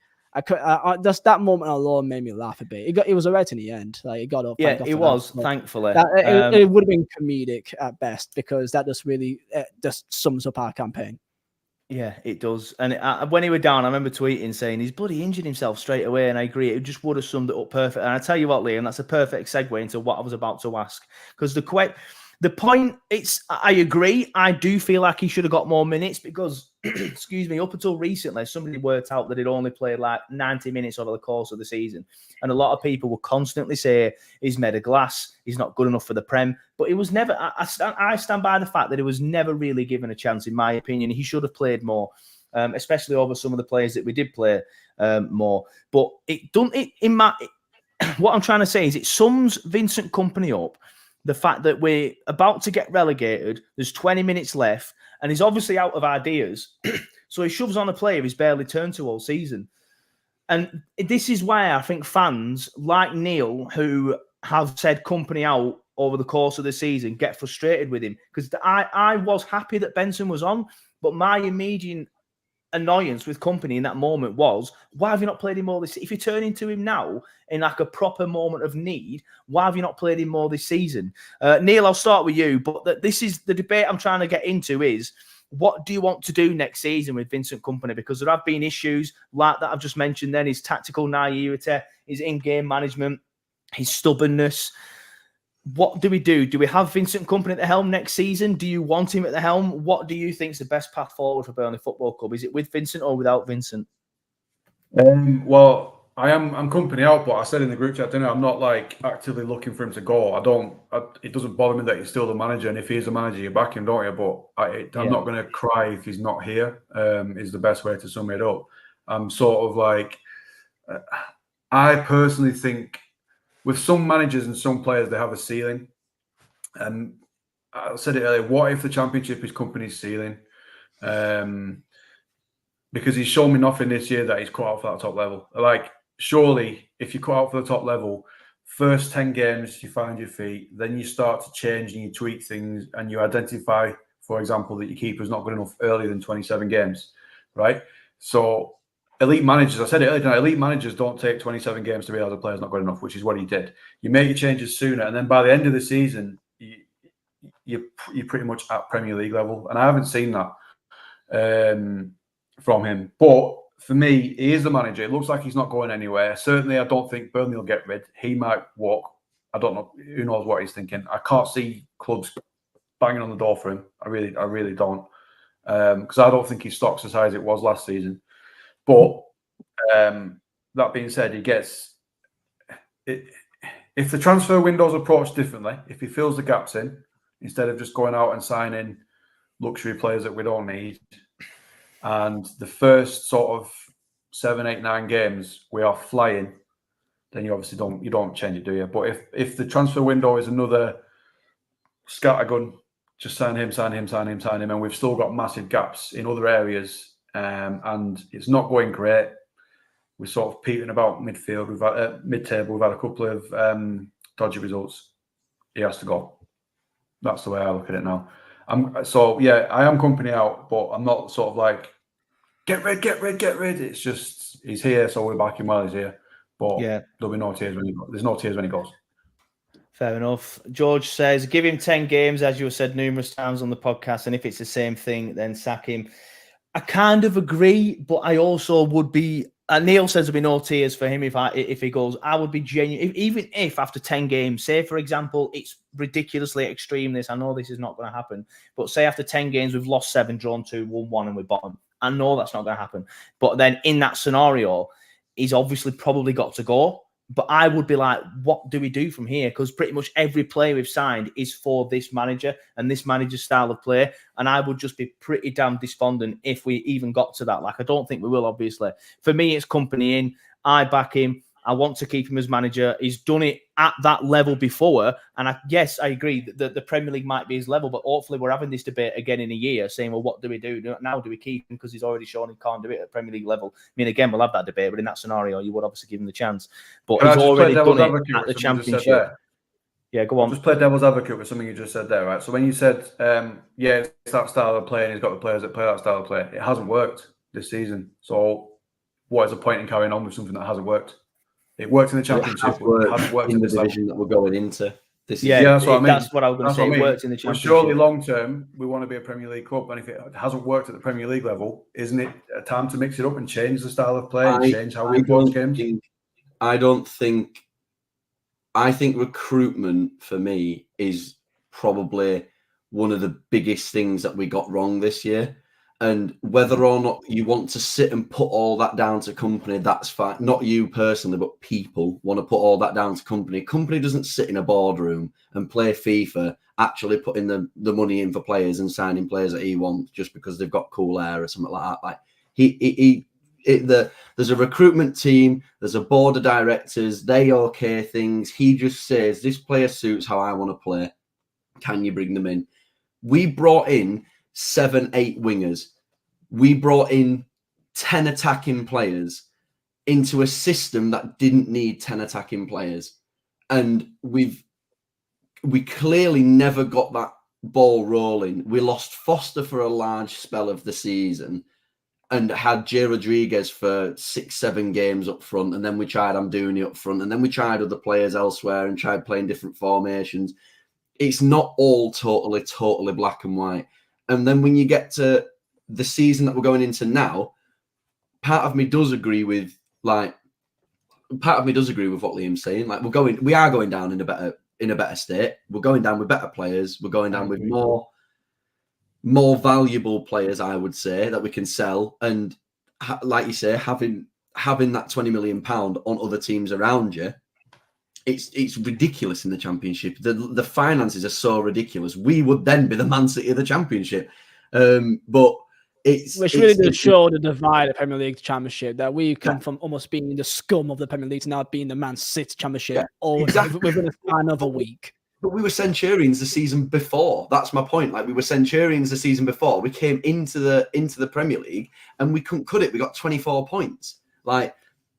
Just that moment alone made me laugh a bit. It was alright in the end. Like it got up. Yeah, it was. Thankfully, it would have been comedic at best because that just really just sums up our campaign. Yeah, it does. And when he was down, I remember tweeting saying he's bloody injured himself straight away, and I agree. It just would have summed it up perfect. And I tell you what, Liam, that's a perfect segue into what I was about to ask because the point, I agree. I do feel like he should have got more minutes because, excuse me, up until recently, somebody worked out that he'd only played like 90 minutes over the course of the season. And a lot of people will constantly say he's made of glass, he's not good enough for the Prem. But it was never, I stand by the fact that he was never really given a chance, in my opinion. He should have played more, especially over some of the players that we did play more. But what I'm trying to say is it sums Vincent Kompany up. The fact that we're about to get relegated, there's 20 minutes left, and he's obviously out of ideas. So he shoves on a player he's barely turned to all season. And this is why I think fans like Neil, who have said Kompany out over the course of the season, get frustrated with him. Because I was happy that Benson was on, but my immediate annoyance with Company in that moment was, why have you not played him more this? If you turn into him now in like a proper moment of need, why have you not played him more this season? Neil, I'll start with you, but this is the debate I'm trying to get into is, what do you want to do next season with Vincent Kompany? Because there have been issues like that I've just mentioned then, his tactical naivety, his in-game management, his stubbornness. What do we do? Do we have Vincent Kompany at the helm next season? Do you want him at the helm? What do you think is the best path forward for Burnley Football Club? Is it with Vincent or without Vincent? Well, I'm Kompany out, but I said in the group chat, I'm not like actively looking for him to go. It doesn't bother me that he's still the manager, and if he is the manager, you back him, don't you? But I'm not going to cry if he's not here. Is the best way to sum it up. I'm sort of like, I personally think, with some managers and some players, they have a ceiling. And I said it earlier, what if the Championship is Kompany's ceiling? Because he's shown me nothing this year that he's cut out for that top level. Like, surely, if you cut out for the top level, first 10 games, you find your feet, then you start to change and you tweak things and you identify, for example, that your keeper's not good enough earlier than 27 games, right? So, elite managers, I said it earlier, elite managers don't take 27 games to realize a player's not good enough, which is what he did. You make your changes sooner, and then by the end of the season, you're pretty much at Premier League level. And I haven't seen that from him. But for me, he is the manager. It looks like he's not going anywhere. Certainly, I don't think Burnley will get rid. He might walk. I don't know. Who knows what he's thinking? I can't see clubs banging on the door for him. I really don't. Because I don't think his stock's as high as it was last season. But that being said, he gets it. If the transfer window's approached differently, if he fills the gaps in, instead of just going out and signing luxury players that we don't need, and the first sort of 7, 8, 9 games we are flying, then you obviously don't change it, do you? But if the transfer window is another scattergun, just sign him, and we've still got massive gaps in other areas. And it's not going great. We're sort of peaking about midfield. We've had mid-table. We've had a couple of dodgy results. He has to go. That's the way I look at it now. I am Kompany out, but I'm not sort of like get rid. It's just he's here, so we're backing while he's here. But there'll be no tears when he goes. There's no tears when he goes. Fair enough. George says, give him 10 games, as you said numerous times on the podcast, and if it's the same thing, then sack him. I kind of agree, but I also would be. Neil says there'll be no tears for him if he goes. I would be genuine, even if after 10 games, say for example, it's ridiculously extreme. This, I know this is not going to happen, but say after 10 games we've lost 7, drawn 2, won 1, and we're bottom. I know that's not going to happen, but then in that scenario, he's obviously probably got to go. But I would be like, what do we do from here? Because pretty much every player we've signed is for this manager and this manager's style of play. And I would just be pretty damn despondent if we even got to that. Like, I don't think we will, obviously. For me, it's Kompany in. I back him. I want to keep him as manager. He's done it at that level before. And I agree that the Premier League might be his level, but hopefully we're having this debate again in a year saying, well, what do we do? Now do we keep him because he's already shown he can't do it at Premier League level? I mean, again, we'll have that debate, but in that scenario, you would obviously give him the chance. But he's already done it at the Championship. Yeah, go on. Just play devil's advocate with something you just said there, right? So when you said, it's that style of play and he's got the players that play that style of play, it hasn't worked this season. So what is the point in carrying on with something that hasn't worked? It worked in the Championship, but it hasn't worked in the division that we're going into. That's what I mean. That's what I was going to say. It worked in the Championship. Well, surely long term, we want to be a Premier League club, and if it hasn't worked at the Premier League level, isn't it a time to mix it up and change the style of play and change how we approach games? I think recruitment for me is probably one of the biggest things that we got wrong this year. And whether or not you want to sit and put all that down to Kompany, that's fine. Not you personally, but people want to put all that down to Kompany. Kompany doesn't sit in a boardroom and play FIFA, actually putting the money in for players and signing players that he wants just because they've got cool hair or something like that. Like there's a recruitment team, there's a board of directors, they okay things. He just says, this player suits how I want to play. Can you bring them in? We brought in 7, 8 wingers. We brought in 10 attacking players into a system that didn't need 10 attacking players. And we clearly never got that ball rolling. We lost Foster for a large spell of the season. and had Jay Rodriguez for 6-7 games up front, and then we tried Amdouni up front, and then we tried other players elsewhere and tried playing different formations. It's not all totally black and white. And then when you get to the season that we're going into now, part of me does agree with what Liam's saying. Like we are going down in a better state. We're going down with better players. We're going down with more valuable players, I would say, that we can sell. And like you say, having that £20 million on other teams around you, it's ridiculous in the Championship. The finances are so ridiculous. We would then be the Man City of the Championship. But which really does show the divide of Premier League Championship, that we come from almost being the scum of the Premier League to now being the Man City Championship within a span of a week. But we were Centurions the season before. That's my point. Like, we were Centurions the season before. We came into the Premier League and we couldn't cut it. We got 24 points. Like,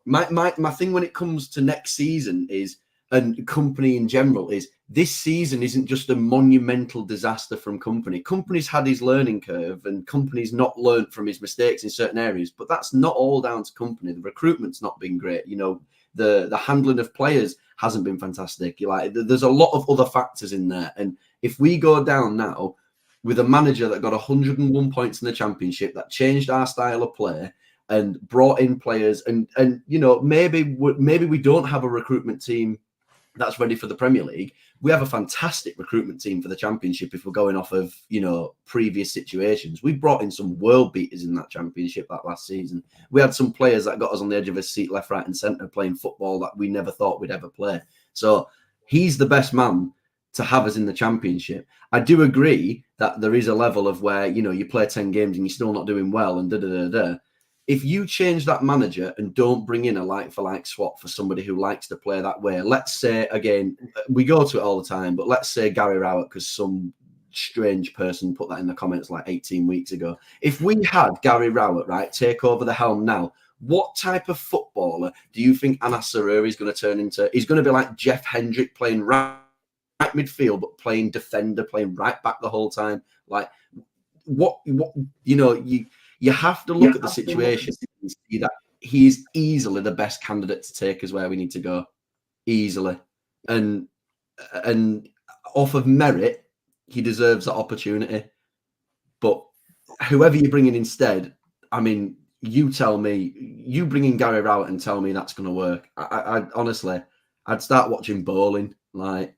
my thing when it comes to next season is, and Company in general, is this season isn't just a monumental disaster from Company. Company's had his learning curve and Company's not learnt from his mistakes in certain areas, but that's not all down to Company. The recruitment's not been great. You know, the handling of players hasn't been fantastic. Like, there's a lot of other factors in there. And if we go down now with a manager that got 101 points in the Championship, that changed our style of play and brought in players, and you know, maybe we don't have a recruitment team that's ready for the Premier League. We have a fantastic recruitment team for the Championship if we're going off of, you know, previous situations. We brought in some world beaters in that Championship that last season. We had some players that got us on the edge of a seat, left, right and centre, playing football that we never thought we'd ever play. So he's the best man to have us in the Championship. I do agree that there is a level of where, you know, you play 10 games and you're still not doing well and da-da-da-da. If you change that manager and don't bring in a like-for-like swap for somebody who likes to play that way, let's say, again, we go to it all the time, but let's say Gary Rowett, because some strange person put that in the comments like 18 weeks ago. If we had Gary Rowett, right, take over the helm now, what type of footballer do you think Anas Saruri is going to turn into? He's going to be like Jeff Hendrick, playing right midfield, but playing defender, playing right back the whole time. Like, what you know, you have to look at the situation and see that he's easily the best candidate to take us where we need to go. Easily. And off of merit, he deserves that opportunity. But whoever you bring in instead, I mean, you tell me, you bring in Gary Rowett and tell me that's going to work. I honestly, I'd start watching bowling. Like,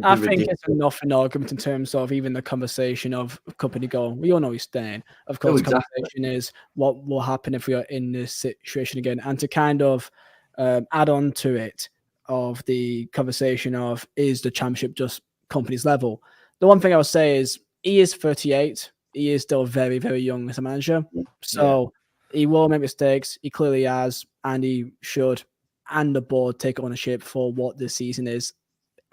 I think it's enough an argument in terms of even the conversation of Company going, we all know he's staying. Of course, the conversation is what will happen if we are in this situation again. And to kind of add on to it, of the conversation of, is the Championship just Company's level? The one thing I would say is he is 38. He is still very, very young as a manager. So he will make mistakes. He clearly has, and he should, and the board take ownership for what this season is.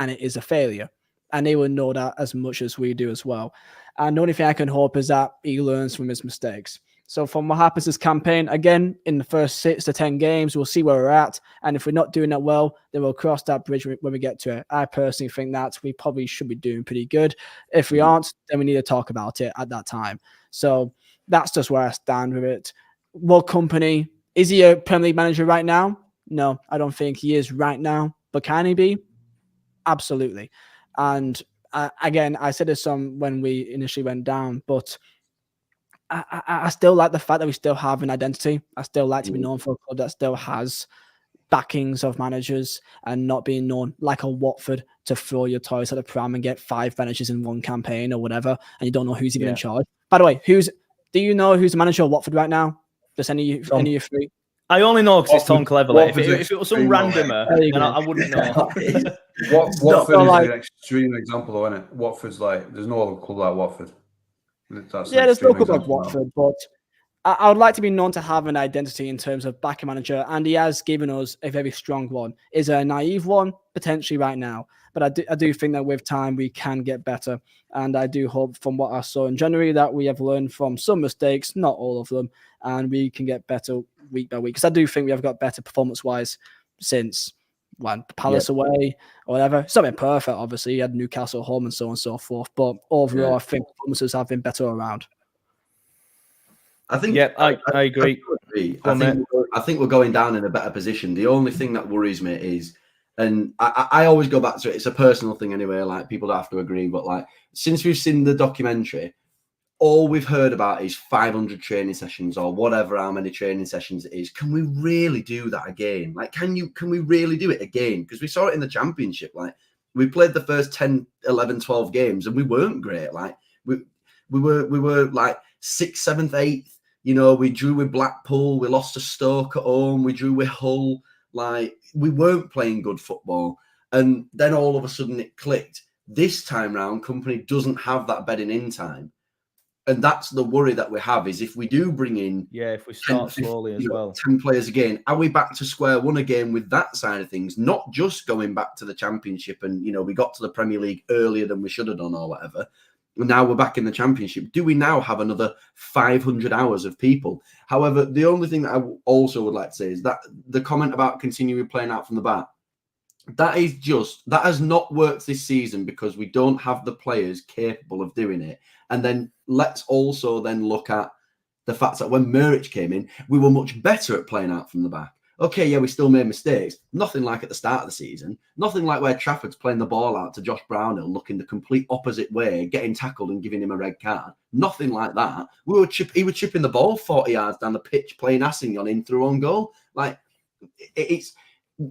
And it is a failure. And they will know that as much as we do as well. And the only thing I can hope is that he learns from his mistakes. So from what happens this campaign, again, in the first 6 to 10 games, we'll see where we're at. And if we're not doing that well, then we'll cross that bridge when we get to it. I personally think that we probably should be doing pretty good. If we aren't, then we need to talk about it at that time. So that's just where I stand with it. What Company? Is he a Premier League manager right now? No, I don't think he is right now. But can he be? Absolutely. And again, I said this when we initially went down, but I still like the fact that we still have an identity. I still like to be known for a club that still has backings of managers and not being known like a Watford to throw your toys at the pram and get 5 managers in one campaign or whatever, and you don't know who's even in charge. By the way, do you know who's the manager of Watford right now? Just any of you three? I only know because it's Tom Cleverley. If it was some randomer, then I wouldn't know. Watford is an extreme example, though, isn't it? Watford's like, there's no other club like Watford. There's no club like Watford, but I would like to be known to have an identity in terms of backing manager, and he has given us a very strong one. Is a naive one? Potentially right now. But I do think that with time we can get better. And I do hope from what I saw in January that we have learned from some mistakes, not all of them, and we can get better week by week. Because I do think we have got better performance-wise since Palace away or whatever. It's not been perfect, obviously. You had Newcastle home and so on and so forth. But overall, I think performances have been better around. I think. Yeah, I agree. I think we're going down in a better position. The only thing that worries me is, and I always go back to it. It's a personal thing anyway. Like, people don't have to agree, but like, since we've seen the documentary, all we've heard about is 500 training sessions or whatever, how many training sessions it is. Can we really do that again? Like, can we really do it again? Because we saw it in the Championship. Like, we played the first 10, 11, 12 games and we weren't great. Like, we were like 6th, 7th, 8th. You know, we drew with Blackpool. We lost to Stoke at home. We drew with Hull. Like, we weren't playing good football. And then all of a sudden it clicked. This time round, Company doesn't have that bedding in time. And that's the worry that we have, is if we do bring in... Yeah, if we start slowly as well. 10 players again, are we back to square one again with that side of things? Not just going back to the Championship and, you know, we got to the Premier League earlier than we should have done or whatever. And now we're back in the Championship. Do we now have another 500 hours of people? However, the only thing that I also would like to say is that the comment about continuing playing out from the back, that has not worked this season because we don't have the players capable of doing it. And then let's also then look at the fact that when Muric came in, we were much better at playing out from the back. Okay, yeah, we still made mistakes. Nothing like at the start of the season. Nothing like where Trafford's playing the ball out to Josh Brownhill, looking the complete opposite way, getting tackled and giving him a red card. Nothing like that. He was chipping the ball 40 yards down the pitch, playing Assignon in through on goal. Like, it's...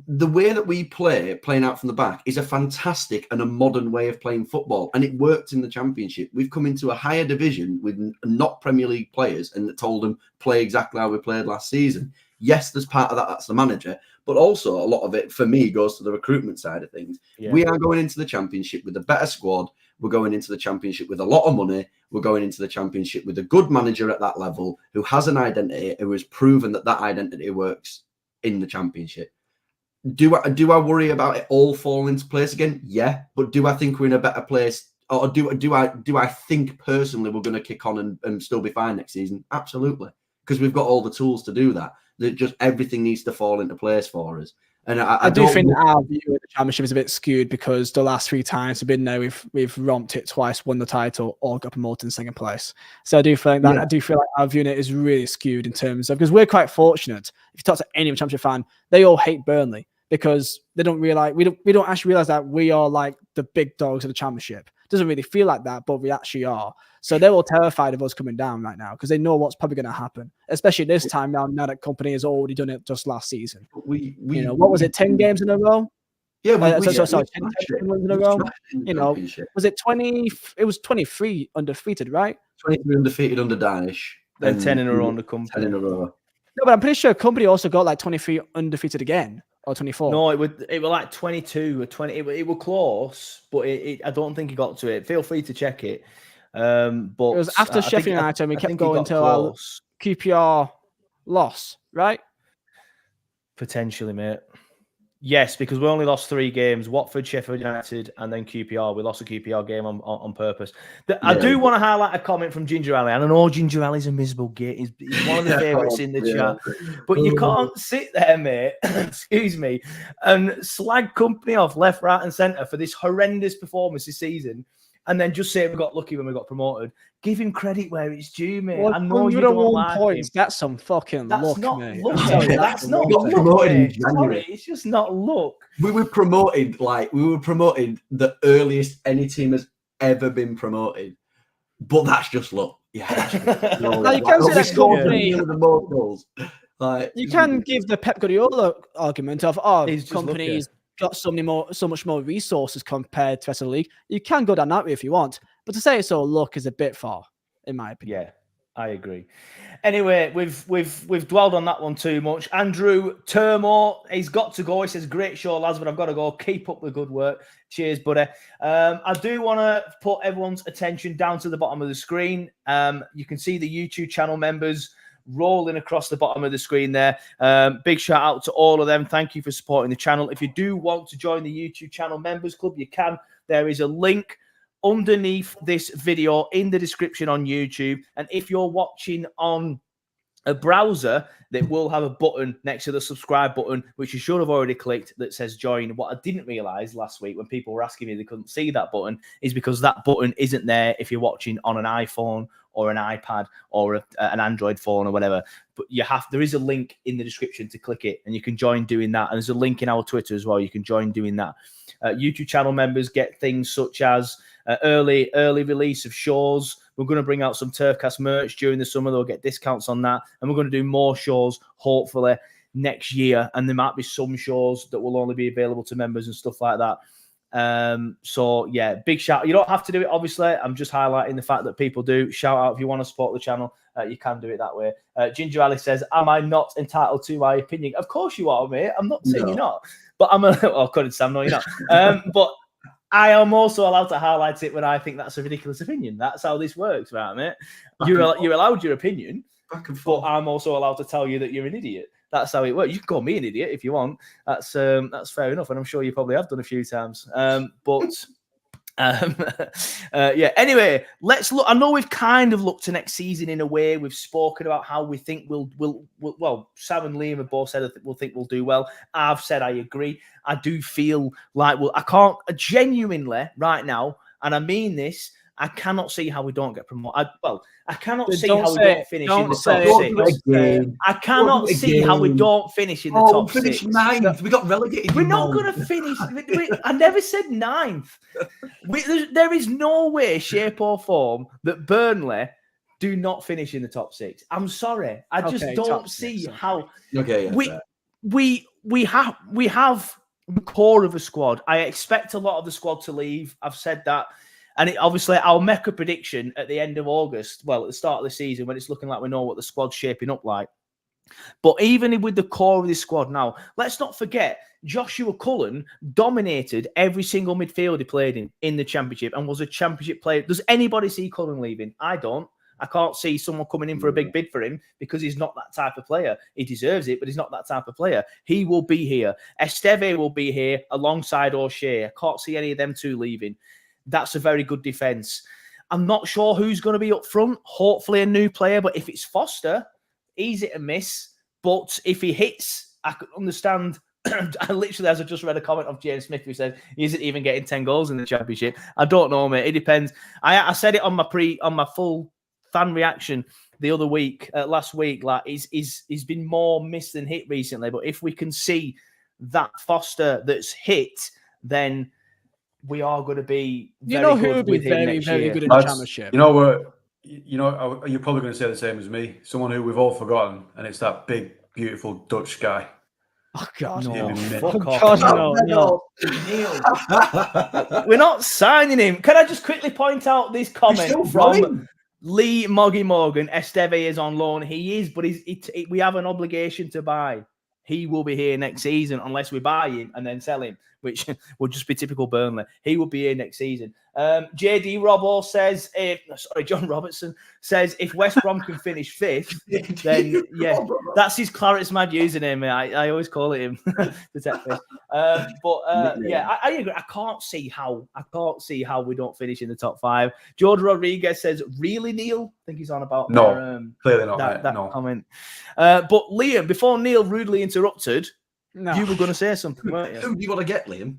The way that we playing out from the back, is a fantastic and a modern way of playing football. And it worked in the Championship. We've come into a higher division with not Premier League players and told them play exactly how we played last season. Yes, there's part of that, that's the manager. But also a lot of it, for me, goes to the recruitment side of things. Yeah. We are going into the Championship with a better squad. We're going into the Championship with a lot of money. We're going into the Championship with a good manager at that level who has an identity, who has proven that identity works in the Championship. Do I worry about it all falling into place again? Yeah, but do I think we're in a better place, or do I think personally we're going to kick on and still be fine next season? Absolutely, because we've got all the tools to do that. Just everything needs to fall into place for us. And I do think our view of the Championship is a bit skewed because the last 3 times we've been there, we've romped it twice, won the title, or got promoted in second place. So I do think that I do feel like our view of it is really skewed in terms of, because we're quite fortunate. If you talk to any Championship fan, they all hate Burnley, because they don't realize we don't actually realize that we are like the big dogs of the Championship. It doesn't really feel like that, but we actually are. So they're all terrified of us coming down right now because they know what's probably going to happen, especially this time now that Company has already done it just last season. What was it, 10 games in a row? Yeah, 10 games in a row. Was it 20? It was 23 undefeated, right? 23 undefeated under Danish. Then 10 in a row under Company. 10 in a row. No, but I'm pretty sure Company also got like 23 undefeated again. Or 24? No, it was like 22 or 20. It was close, but I don't think he got to it. Feel free to check it. But it was after Sheffield United, and we kept going until our QPR loss, right? Potentially, mate. Yes, because we only lost 3 games: Watford, Sheffield United, and then QPR. We lost a QPR game on purpose. I do want to highlight a comment from Ginger Alley. I know Ginger Alley's a miserable git. He's one of the favourites in the chat. But you can't sit there, mate, excuse me, and slag Company off left, right and centre for this horrendous performance this season, and then just say we got lucky when we got promoted. Give him credit where it's due, mate. I know you don't like points. Him. That's some fucking luck, mate. That's not luck. Promoted in January. Sorry, it's just not luck. We were promoted the earliest any team has ever been promoted, but that's just luck. Yeah. You can say that Company. You can give the Pep Guardiola argument of Company's got so much more resources compared to the rest of the league. You can go down that way if you want, but to say it's all luck is a bit far, in my opinion. Yeah, I agree. Anyway, we've dwelled on that one too much. Andrew Turmo, he's got to go. He says, "Great show, lads, but I've got to go. Keep up the good work. Cheers, buddy." I do want to put everyone's attention down to the bottom of the screen. You can see the YouTube channel members rolling across the bottom of the screen there. Big shout out to all of them. Thank you for supporting the channel. If you do want to join the YouTube channel members club, you can. There is a link underneath this video in the description on YouTube. And if you're watching on a browser that will have a button next to the subscribe button, which you should have already clicked, that says join. What I didn't realize last week when people were asking me they couldn't see that button is because that button isn't there if you're watching on an iPhone or an iPad or an Android phone or whatever. But there is a link in the description to click it and you can join doing that. And there's a link in our Twitter as well. You can join doing that. YouTube channel members get things such as early release of shows. We're going to bring out some TurfCast merch during the summer. They'll get discounts on that. And we're going to do more shows, hopefully, next year. And there might be some shows that will only be available to members and stuff like that. So, yeah, big shout. You don't have to do it, obviously. I'm just highlighting the fact that people do. Shout out if you want to support the channel. You can do it that way. Ginger Ali says, am I not entitled to my opinion? Of course you are, mate. I'm not saying you're not. But according to Sam, no, you're not. But I am also allowed to highlight it when I think that's a ridiculous opinion. That's how this works, right, mate? You're allowed your opinion, but I'm also allowed to tell you that you're an idiot. That's how it works. You can call me an idiot if you want. That's fair enough, and I'm sure you probably have done a few times. Yeah. Anyway, let's look. I know we've kind of looked to next season in a way. We've spoken about how we think we'll well, Sam and Liam have both said we'll do well. I've said I agree. I do feel like I can't genuinely right now, and I mean this. I cannot see how we don't get promoted. I cannot see how we don't finish in the top 6. I cannot see how we don't finish in the top 6. Finish 9th. We got relegated. We're not going to finish. I never said 9th. There is no way, shape or form that Burnley do not finish in the top 6. I'm sorry. I just don't see how. Okay. Yeah, we have the core of a squad. I expect a lot of the squad to leave. I've said that. And obviously, I'll make a prediction at the end of August, well, at the start of the season, when it's looking like we know what the squad's shaping up like. But even with the core of this squad now, let's not forget, Joshua Cullen dominated every single midfield he played in the Championship and was a Championship player. Does anybody see Cullen leaving? I don't. I can't see someone coming in for a big bid for him because he's not that type of player. He deserves it, but he's not that type of player. He will be here. Esteve will be here alongside O'Shea. I can't see any of them two leaving. That's a very good defence. I'm not sure who's going to be up front. Hopefully a new player, but if it's Foster, easy to miss. But if he hits, I could understand. I literally, as I just read a comment of James Smith who said he isn't even getting 10 goals in the Championship. I don't know, mate. It depends. I said it on my full fan reaction the other week, last week. Like he's been more missed than hit recently. But if we can see that Foster that's hit, then we are going to be very good with him next year. Very good in the Championship. You know, you're probably going to say the same as me. Someone who we've all forgotten, and it's that big, beautiful Dutch guy. Oh God, no! No. We're not signing him. Can I just quickly point out this comment from Lee Moggy Morgan? Esteve is on loan. He is, but we have an obligation to buy. He will be here next season unless we buy him and then sell him, which would just be typical Burnley. He will be here next season. JD Robbo says, John Robertson says, if West Brom can finish 5th, then yeah, that's his Clarence Mad username. I always call it him. Yeah, I agree. I can't see how we don't finish in the top 5. George Rodriguez says, really, Neil? I think he's on about clearly not that comment. But Liam, before Neil rudely interrupted, No. you were going to say something, weren't you? Who do you want to get, Liam?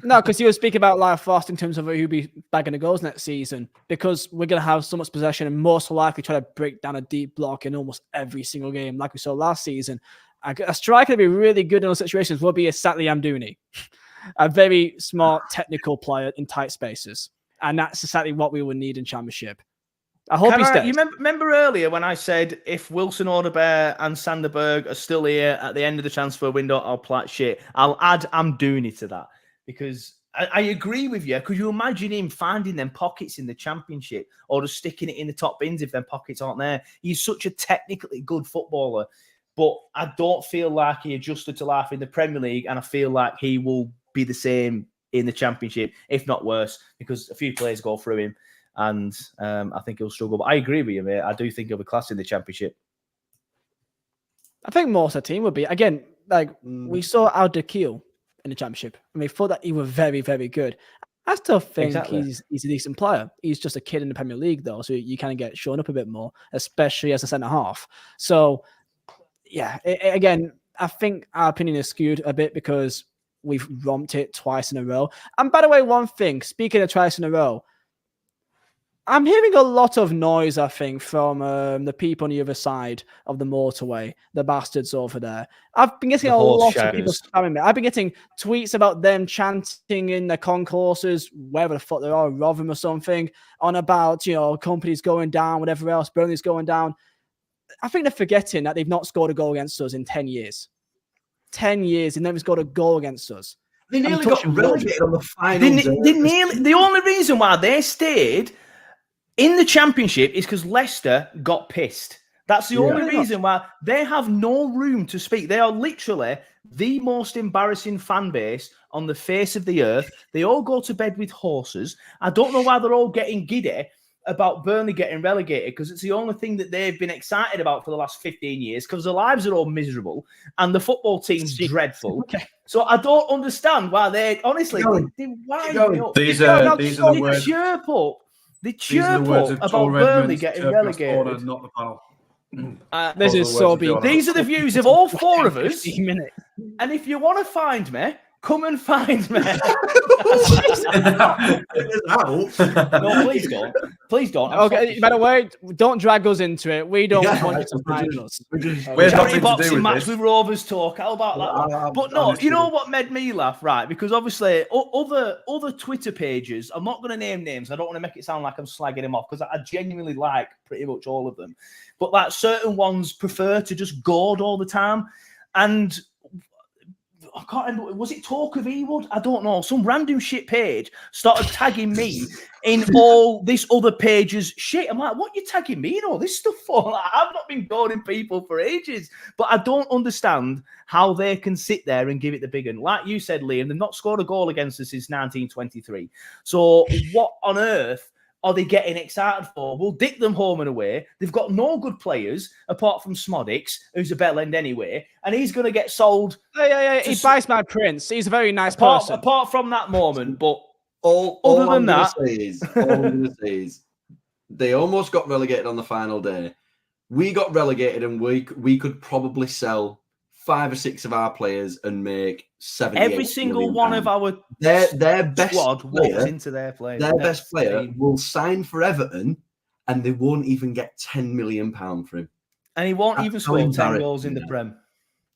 No, because you were speaking about Live Fast in terms of who'll be bagging the goals next season, because we're going to have so much possession and most likely try to break down a deep block in almost every single game, like we saw last season. A striker to be really good in those situations will be a Satli Amdouni, a very smart technical player in tight spaces. And that's exactly what we would need in Championship. I hope he stays. You remember earlier when I said if Wilson Odebear and Sanderberg are still here at the end of the transfer window, I'll plat shit. I'll add Amdouni to that because I agree with you. Could you imagine him finding them pockets in the Championship or just sticking it in the top bins if them pockets aren't there? He's such a technically good footballer, but I don't feel like he adjusted to life in the Premier League, and I feel like he will be the same in the Championship, if not worse, because a few players go through him. And I think he'll struggle. But I agree with you, mate. I do think he'll be class in the Championship. I think most of the team would be. Again, we saw Al Dakil in the Championship. And we thought that he was very, very good. I still think he's a decent player. He's just a kid in the Premier League, though, so you kind of get shown up a bit more, especially as a centre-half. So, yeah, again, I think our opinion is skewed a bit because we've romped it twice in a row. And by the way, one thing, speaking of twice in a row, I'm hearing a lot of noise, I think, from the people on the other side of the motorway, the bastards over there. I've been getting a lot of people spamming me. I've been getting tweets about them chanting in the concourses, wherever the fuck they are, Rotherham or something, on about, companies going down, whatever else, Burnley's going down. I think they're forgetting that they've not scored a goal against us in 10 years. 10 years, they've never scored a goal against us. They nearly got relegated on the final. The only reason why they stayed in the Championship is because Leicester got pissed. That's the only reason why. They have no room to speak. They are literally the most embarrassing fan base on the face of the earth. They all go to bed with horses. I don't know why they're all getting giddy about Burnley getting relegated, because it's the only thing that they've been excited about for the last 15 years, because their lives are all miserable and the football team's dreadful. So I don't understand why they, honestly, they wind me up. These are the words. Chirp up. They chirp up about Burnley getting relegated. Not the panel. This is so big. These are the views of all four of us. And if you want to find me, come and find me. No, please don't. Please don't. Okay, by the way, don't drag us into it. We don't want you to find us. We're charity boxing match with Rovers talk. How about that? But no, you know what made me laugh, right? Because obviously other Twitter pages, I'm not going to name names. I don't want to make it sound like I'm slagging them off, because I genuinely like pretty much all of them. But like certain ones prefer to just goad all the time. And I can't remember, was it Talk of Ewood? I don't know. Some random shit page started tagging me in all this other page's shit. I'm like, what are you tagging me in all this stuff for? Like, I've not been goading people for ages. But I don't understand how they can sit there and give it the big one. Like you said, Liam, they've not scored a goal against us since 1923. So what on earth are they getting excited for? We'll dick them home and away. They've got no good players apart from Smodix, who's a bell end anyway, and he's going to get sold. Yeah. He buys my prince. He's a very nice person. Apart from that moment, but all I'm going to say is they almost got relegated on the final day. We got relegated, and we could probably sell 5 or 6 of our players and make 70. Every single one of our their best squad player, walks into their player. Their best player will sign for Everton, and they won't even get £10 million for him. And he won't even score 10 goals in the Prem.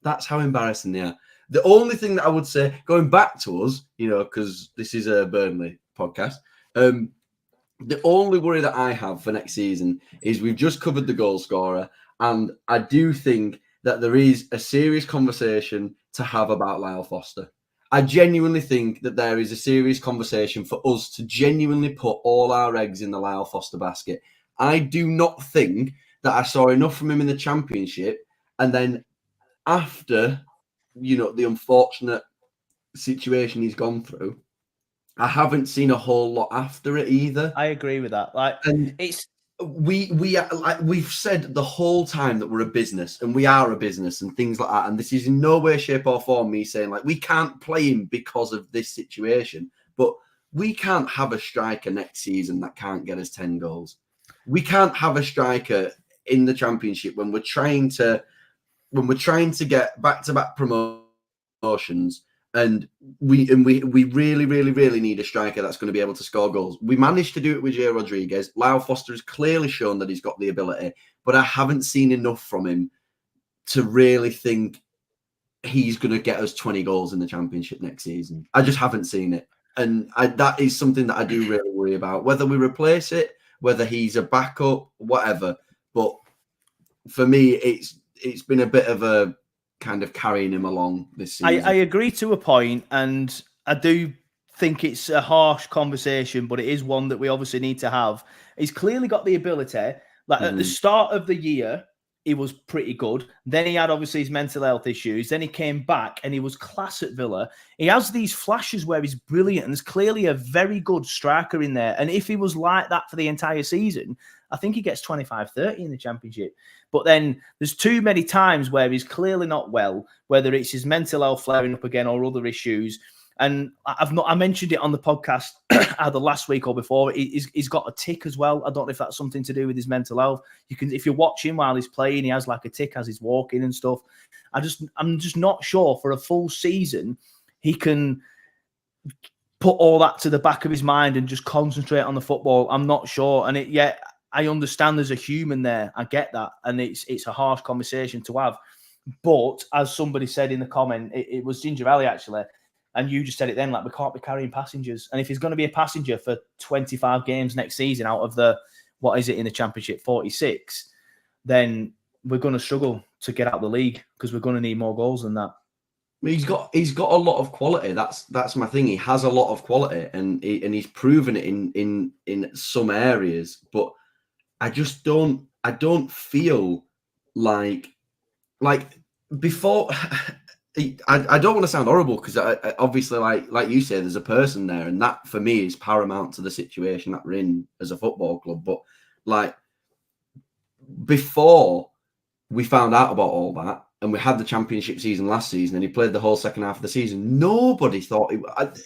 That's how embarrassing they are. The only thing that I would say, going back to us, because this is a Burnley podcast, the only worry that I have for next season is we've just covered the goal scorer, and I do think that there is a serious conversation to have about Lyle Foster. I genuinely think that there is a serious conversation for us to genuinely put all our eggs in the Lyle Foster basket. I do not think that I saw enough from him in the Championship, and then after, the unfortunate situation he's gone through, I haven't seen a whole lot after it either. I agree with that. We've said the whole time that we're a business, and we are a business and things like that. And this is in no way, shape or form me saying we can't play him because of this situation, but we can't have a striker next season that can't get us 10 goals. We can't have a striker in the Championship when we're trying to get back-to-back promotions. And we really, really, really need a striker that's going to be able to score goals. We managed to do it with Jay Rodriguez. Lyle Foster has clearly shown that he's got the ability, but I haven't seen enough from him to really think he's going to get us 20 goals in the Championship next season. I just haven't seen it. And that is something that I do really worry about. Whether we replace it, whether he's a backup, whatever. But for me, it's been a bit of a kind of carrying him along this season. I agree to a point, and I do think it's a harsh conversation, but it is one that we obviously need to have. He's clearly got the ability. At the start of the year, he was pretty good. Then he had obviously his mental health issues. Then he came back and he was class at Villa. He has these flashes where he's brilliant, and there's clearly a very good striker in there. And if he was like that for the entire season, I think he gets 25-30 in the Championship. But then there's too many times where he's clearly not well, whether it's his mental health flaring up again or other issues. And I mentioned it on the podcast either last week or before. He's got a tick as well. I don't know if that's something to do with his mental health. If you're watching while he's playing, he has like a tick as he's walking and stuff. I'm just not sure for a full season he can put all that to the back of his mind and just concentrate on the football. I'm not sure. And I understand there's a human there. I get that. And it's a harsh conversation to have. But as somebody said in the comment, it was Ginger Alley actually, and you just said it then, like, we can't be carrying passengers. And if he's going to be a passenger for 25 games next season out of the, what is it in the Championship, 46, then we're going to struggle to get out of the league because we're going to need more goals than that. He's got a lot of quality. That's my thing. He has a lot of quality, and he's proven it in some areas. But I just don't. I don't feel like before. I don't want to sound horrible because I obviously, like you say, there's a person there, and that for me is paramount to the situation that we're in as a football club. But like before we found out about all that, and we had the Championship season last season, and he played the whole second half of the season, nobody thought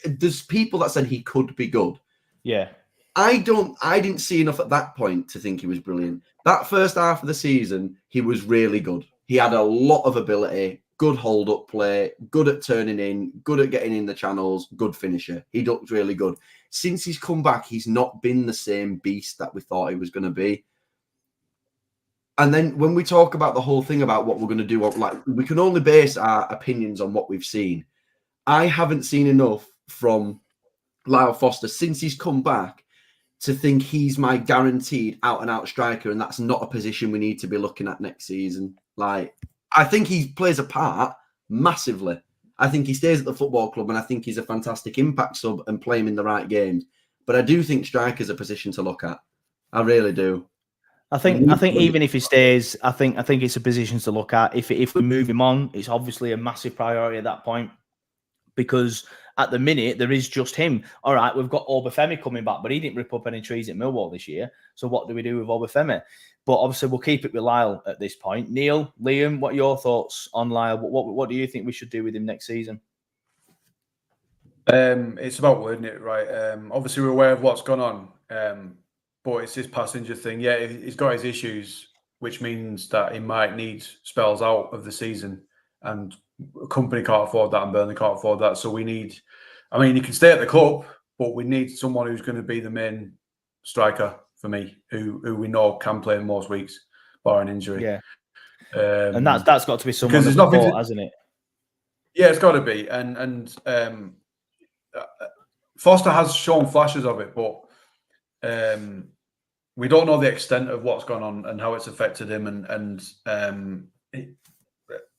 there's people that said he could be good. Yeah. I didn't see enough at that point to think he was brilliant. That first half of the season, he was really good. He had a lot of ability, good hold-up play, good at turning in, good at getting in the channels, good finisher. He looked really good. Since he's come back, he's not been the same beast that we thought he was going to be. And then when we talk about the whole thing about what we're going to do, like, we can only base our opinions on what we've seen. I haven't seen enough from Lyle Foster since he's come back to think he's my guaranteed out-and-out striker, and that's not a position we need to be looking at next season. Like, I think he plays a part massively. I think he stays at the football club, and I think he's a fantastic impact sub and play him in the right games. But I do think striker's a position to look at. I really do. I think even if he stays, I think it's a position to look at. If we move him on, it's obviously a massive priority at that point, because at the minute there is just him. All right, we've got Obafemi coming back, but he didn't rip up any trees at Millwall this year. So what do we do with Obafemi? But obviously we'll keep it with Lyle at this point. Neil, Liam, what are your thoughts on Lyle? What do you think we should do with him next season? It's about wording it right. Obviously we're aware of what's gone on. But it's this passenger thing. Yeah, he's got his issues, which means that he might need spells out of the season. And a company can't afford that, and Burnley can't afford that. So we need, I mean, he can stay at the club, but we need someone who's going to be the main striker for me, who we know can play in most weeks, barring injury. Yeah. And that's got to be someone that's bought, hasn't it? Yeah, it's got to be. And Foster has shown flashes of it, but we don't know the extent of what's gone on and how it's affected him.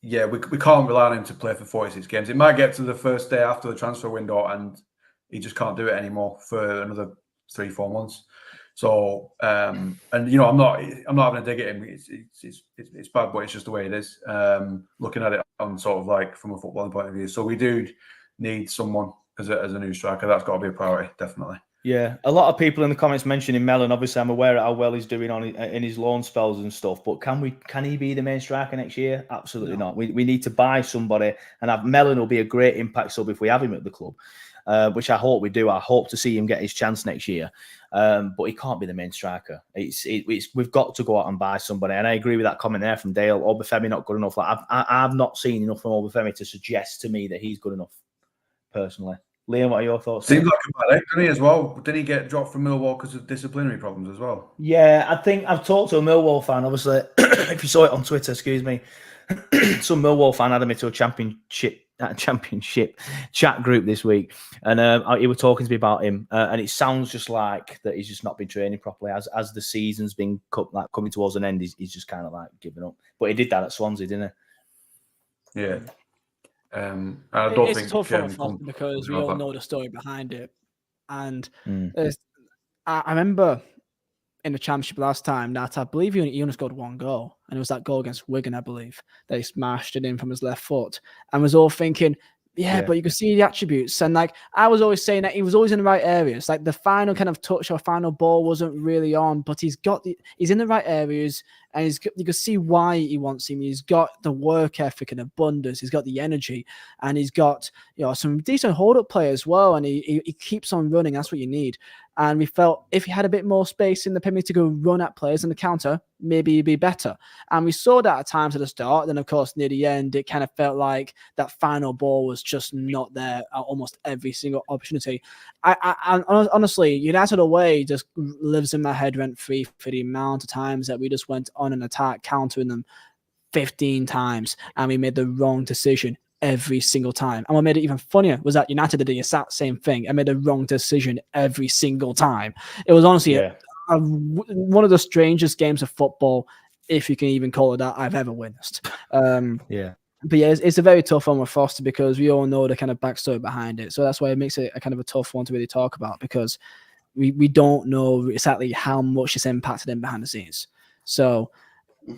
We can't rely on him to play for 46 games. It might get to the first day after the transfer window and he just can't do it anymore for another 3-4 months. So, I'm not having a dig at him. It's bad, but it's just the way it is. Looking at it on sort of like from a footballing point of view. So we do need someone as a new striker. That's got to be a priority, definitely. Yeah, a lot of people in the comments mentioning Mellon. Obviously, I'm aware of how well he's doing in his loan spells and stuff. But can he be the main striker next year? Absolutely not. We need to buy somebody, and Mellon will be a great impact sub if we have him at the club, which I hope we do. I hope to see him get his chance next year. But he can't be the main striker. We've got to go out and buy somebody. And I agree with that comment there from Dale. Obafemi not good enough. Like I've not seen enough from Obafemi to suggest to me that he's good enough. Personally, Liam, what are your thoughts? Seems like a bad egg, didn't he, as well? Didn't he get dropped from Millwall because of disciplinary problems as well? Yeah, I think I've talked to a Millwall fan. Obviously, if you saw it on Twitter, excuse me, some Millwall fan added me to a championship chat group this week, and he was talking to me about him, and it sounds just like that he's just not been training properly as the season's been coming towards an end. He's just kind of like giving up. But he did that at Swansea, didn't he? Yeah. I don't think it's tough because we all know the story behind it, and I remember in the Championship last time that I believe he only scored one goal, and it was that goal against Wigan, I believe. They smashed it in from his left foot, and was all thinking, but you can see the attributes. And like I was always saying that he was always in the right areas. Like the final kind of touch or final ball wasn't really on, but he's in the right areas. and you can see why he wants him. He's got the work ethic and abundance. He's got the energy, and he's got some decent hold-up play as well. And he keeps on running. That's what you need. And we felt if he had a bit more space in the Premier to go run at players on the counter, maybe he'd be better. And we saw that at times at the start. Then, of course, near the end, it kind of felt like that final ball was just not there at almost every single opportunity. I honestly, United away just lives in my head rent-free for the amount of times that we just went on an attack, countering them 15 times, and we made the wrong decision every single time. And what made it even funnier was that United did the exact same thing and made the wrong decision every single time. It was honestly one of the strangest games of football, if you can even call it that, I've ever witnessed. But yeah, it's a very tough one with Foster because we all know the kind of backstory behind it. So that's why it makes it a kind of a tough one to really talk about, because we don't know exactly how much it's impacted him behind the scenes. So,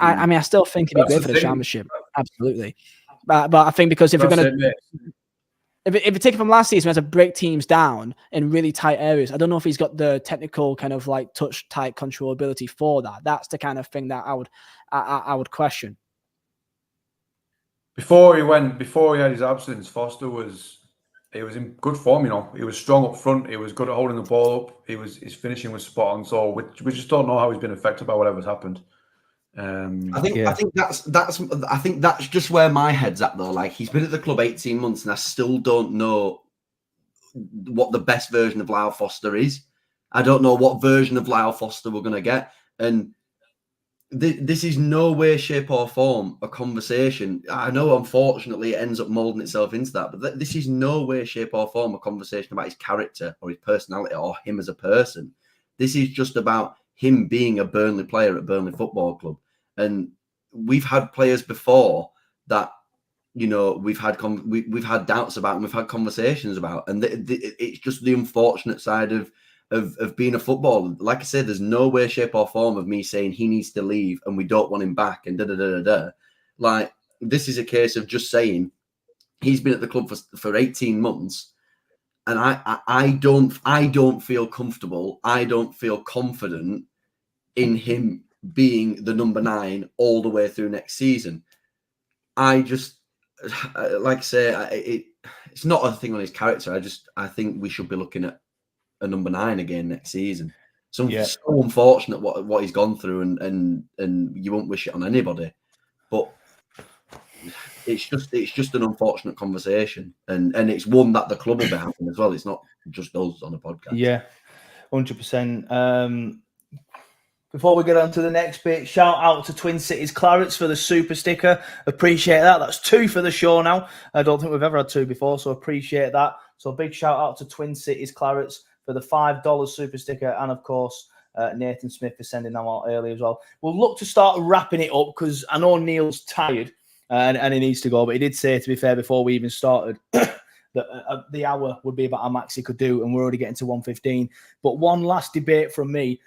I mean, I still think he'd be great for the championship. Absolutely. But I think because if we're going to, if you take it from last season, we had to break teams down in really tight areas. I don't know if he's got the technical kind of like touch tight control ability for that. That's the kind of thing that I would question. Before he had his absence, Foster was in good form. He was strong up front. He was good at holding the ball up. His finishing was spot on. So we just don't know how he's been affected by whatever's happened. I think that's just where my head's at though. Like, he's been at the club 18 months and I still don't know what the best version of Lyle Foster is. I don't know what version of Lyle Foster we're going to get. And this is no way, shape or form a conversation. I know, unfortunately, it ends up moulding itself into that, but this is no way, shape or form a conversation about his character or his personality or him as a person. This is just about him being a Burnley player at Burnley Football Club. And we've had players before that, we've had doubts about and we've had conversations about. And it's just the unfortunate side of being a footballer. Like I said, there's no way, shape or form of me saying he needs to leave and we don't want him back and da-da-da-da-da. Like, this is a case of just saying he's been at the club for 18 months and I don't feel comfortable. I don't feel confident in him being the number 9 all the way through next season. I just, like I say, it's not a thing on his character. I think we should be looking at a number 9 again next season. So unfortunate what he's gone through, and you won't wish it on anybody. But it's just an unfortunate conversation, and it's one that the club will be having as well. It's not just us on a podcast. Yeah, 100%. Before we get on to the next bit, shout out to Twin Cities Clarets for the super sticker. Appreciate that. That's 2 for the show now. I don't think we've ever had 2 before, so appreciate that. So big shout out to Twin Cities Clarets for the $5 super sticker, and of course Nathan Smith for sending them out early as well. We'll look to start wrapping it up because I know Neil's tired and he needs to go, but he did say, to be fair, before we even started that the hour would be about how max he could do, and we're already getting to 1:15. But one last debate from me,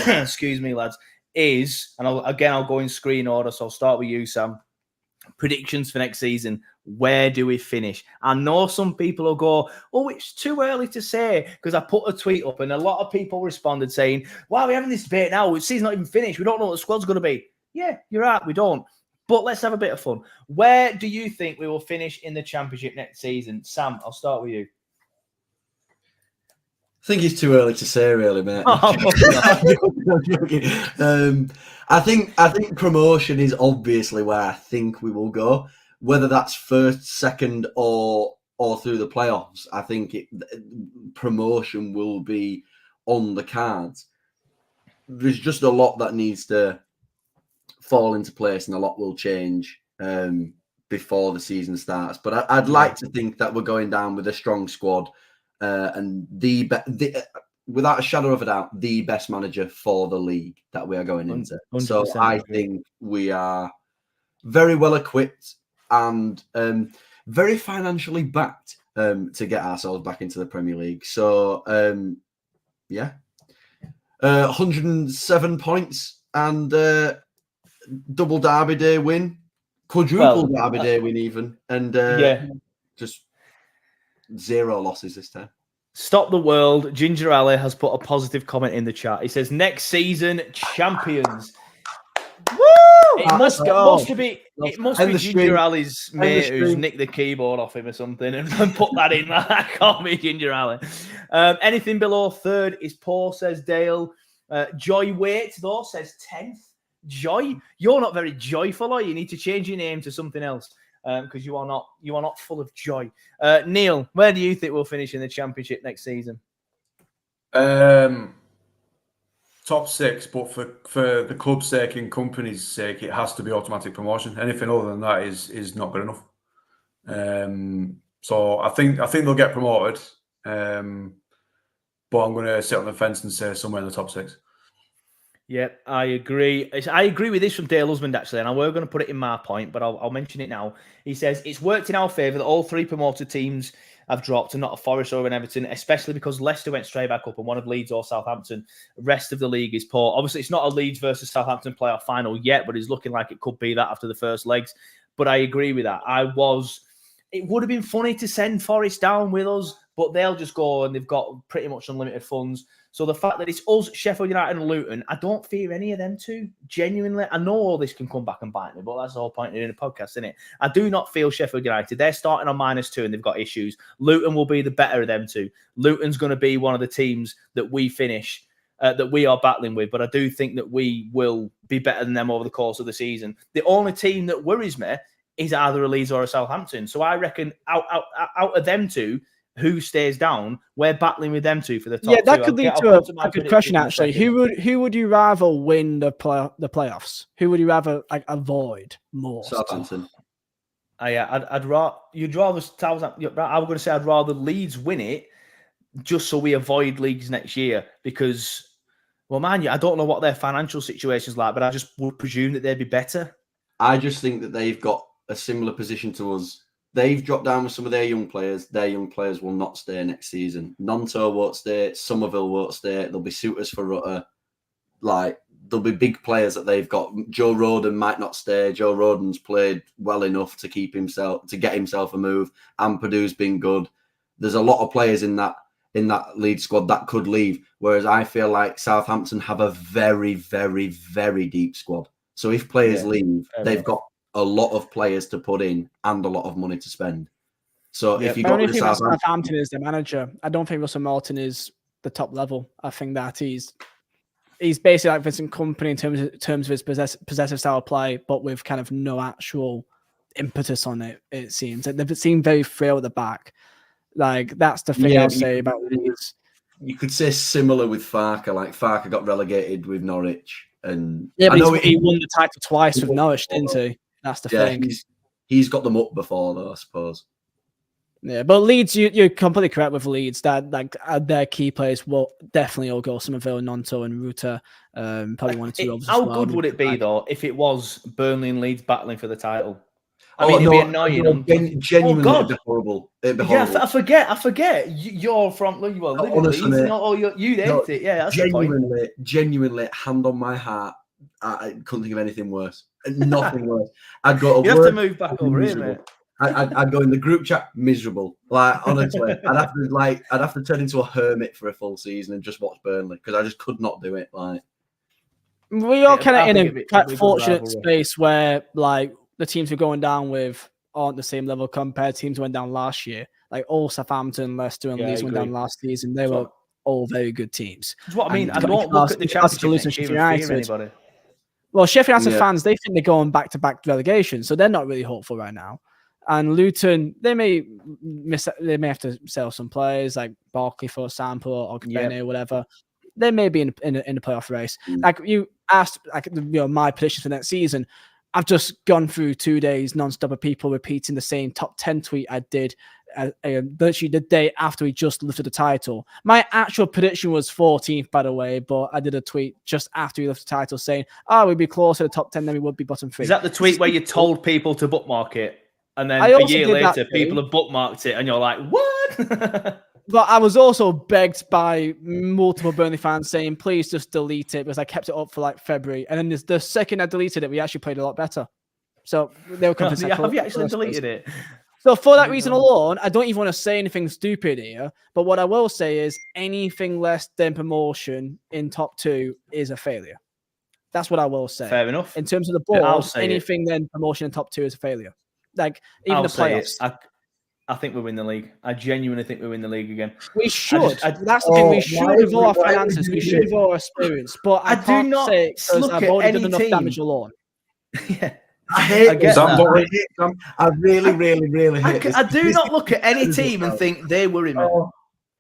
excuse me, lads, is, and I'll go in screen order, so I'll start with you, Sam. Predictions for next season. Where do we finish? I know some people will go, oh, it's too early to say, because I put a tweet up and a lot of people responded saying, why are we having this debate now? The season's not even finished. We don't know what the squad's going to be. Yeah, you're right, we don't. But let's have a bit of fun. Where do you think we will finish in the Championship next season? Sam, I'll start with you. I think it's too early to say, really, mate. I think promotion is obviously where I think we will go. Whether that's first, second, or through the playoffs, I think promotion will be on the cards. There's just a lot that needs to fall into place, and a lot will change before the season starts. But I'd like to think that we're going down with a strong squad. And without a shadow of a doubt, the best manager for the league that we are going into. So I think we are very well equipped and very financially backed to get ourselves back into the Premier League. So, 107 points and double Derby Day win, quadruple Derby Day win even, and just 0 losses this time. Stop the World. Ginger Ali has put a positive comment in the chat. He says, next season, champions. must be End the Ginger stream. Ali's mate who's nicked the keyboard off him or something and put that in. That can't be Ginger Ali. Anything below third is poor, says Dale. Joy Waite, though, says 10th. Joy, you're not very joyful, are you? You need to change your name to something else because you are not full of joy. Neil, where do you think we'll finish in the Championship next season? Top 6, but for the club's sake and company's sake, it has to be automatic promotion. Anything other than that is not good enough. So I think they'll get promoted, but I'm going to sit on the fence and say somewhere in the top 6. Yep, I agree. I agree with this from Dale Husband, actually, and I were going to put it in my point, but I'll mention it now. He says, it's worked in our favour that all 3 promoted teams have dropped and not a Forest or an Everton, especially because Leicester went straight back up and one of Leeds or Southampton. The rest of the league is poor. Obviously, it's not a Leeds versus Southampton playoff final yet, but it's looking like it could be that after the first legs. But I agree with that. It would have been funny to send Forest down with us, but they'll just go and they've got pretty much unlimited funds. So the fact that it's us, Sheffield United and Luton, I don't fear any of them two. Genuinely, I know all this can come back and bite me, but that's the whole point of doing a podcast, isn't it? I do not feel Sheffield United. They're starting on -2 and they've got issues. Luton will be the better of them two. Luton's going to be one of the teams that we finish, that we are battling with, but I do think that we will be better than them over the course of the season. The only team that worries me is either a Leeds or a Southampton. So I reckon out of them two, who stays down, we're battling with them two for the top. Yeah, that could lead to a good question, actually. Who would you rather win the playoffs? Who would you rather avoid more? Southampton. I'd rather Southampton. I was going to say I'd rather Leeds win it, just so we avoid leagues next year. Because, well, man, I don't know what their financial situation's like, but I just would presume that they'd be better. I just think that they've got a similar position to us. They've dropped down with some of their young players. Their young players will not stay next season. Nonto won't stay. Somerville won't stay. There'll be suitors for Rutter. There'll be big players that they've got. Joe Roden might not stay. Joe Roden's played well enough to get himself a move. Ampadu's been good. There's a lot of players in that lead squad that could leave. Whereas I feel like Southampton have a very, very, very deep squad. So if players leave, they've got a lot of players to put in and a lot of money to spend. So if you got to Southampton is the manager. I don't think Russell Morton is the top level. I think that he's basically like Vincent Kompany in terms of his possessive style of play, but with kind of no actual impetus on it. It seems they've seemed very frail at the back. Like that's the thing I'll say about Leeds. You could say similar with Farker. Like Farker got relegated with Norwich, and but he won the title twice with Norwich, didn't he? That's the thing. He's got them up before, though, I suppose. Yeah, but Leeds, you're completely correct with Leeds. That their key players will definitely all go. Somerville, Nonto, and Rutter. Probably 1 or 2 others. How good would it be though if it was Burnley and Leeds battling for the title? It'd be annoying. Genuinely, it'd be horrible. I forget. You're from Leeds. You'd hate it. Yeah, that's genuinely, hand on my heart, I couldn't think of anything worse. Nothing worse. I'd go. You have to move back over here, mate. I'd go in the group chat miserable. Like honestly, I'd have to turn into a hermit for a full season and just watch Burnley because I just could not do it. Like we are kind of in a quite fortunate space where like the teams we're going down with aren't the same level compared to teams who went down last year. Like all Southampton, Leicester, and Leeds went down last season. They were all very good teams. That's what I mean. I don't look at the Championship and fear anybody. Well, Sheffield United fans, they think they're going back-to-back relegation, so they're not really hopeful right now. And Luton, they may have to sell some players like Barkley, for example, or Ogbene or whatever. They may be in the playoff race. Like you asked, my predictions for next season. I've just gone through 2 days non-stop of people repeating the same top 10 tweet I did literally the day after we just lifted the title. My actual prediction was 14th, by the way, but I did a tweet just after we lifted the title saying, we'd be closer to the top 10 than we would be bottom 3. Is that the tweet where you told people to bookmark it? And then a year later, people have bookmarked it and you're like, what? But I was also begged by multiple Burnley fans saying, please just delete it because I kept it up for like February. And then the second I deleted it, we actually played a lot better. So they were coming to have you actually deleted it? So for that reason alone, I don't even want to say anything stupid here. But what I will say is anything less than promotion in top 2 is a failure. That's what I will say. Fair enough. In terms of the I'll board, say anything then promotion in top 2 is a failure. Like even I'll the say playoffs. I think we win the league. I genuinely think we win the league again. We should. That's the thing. We should with all our finances. We should with all our experience. But I can't do not say it because look I've at already any done enough team. damage alone. Yeah. I hate get that. I really hate this. I do not look at any team and think they worry me.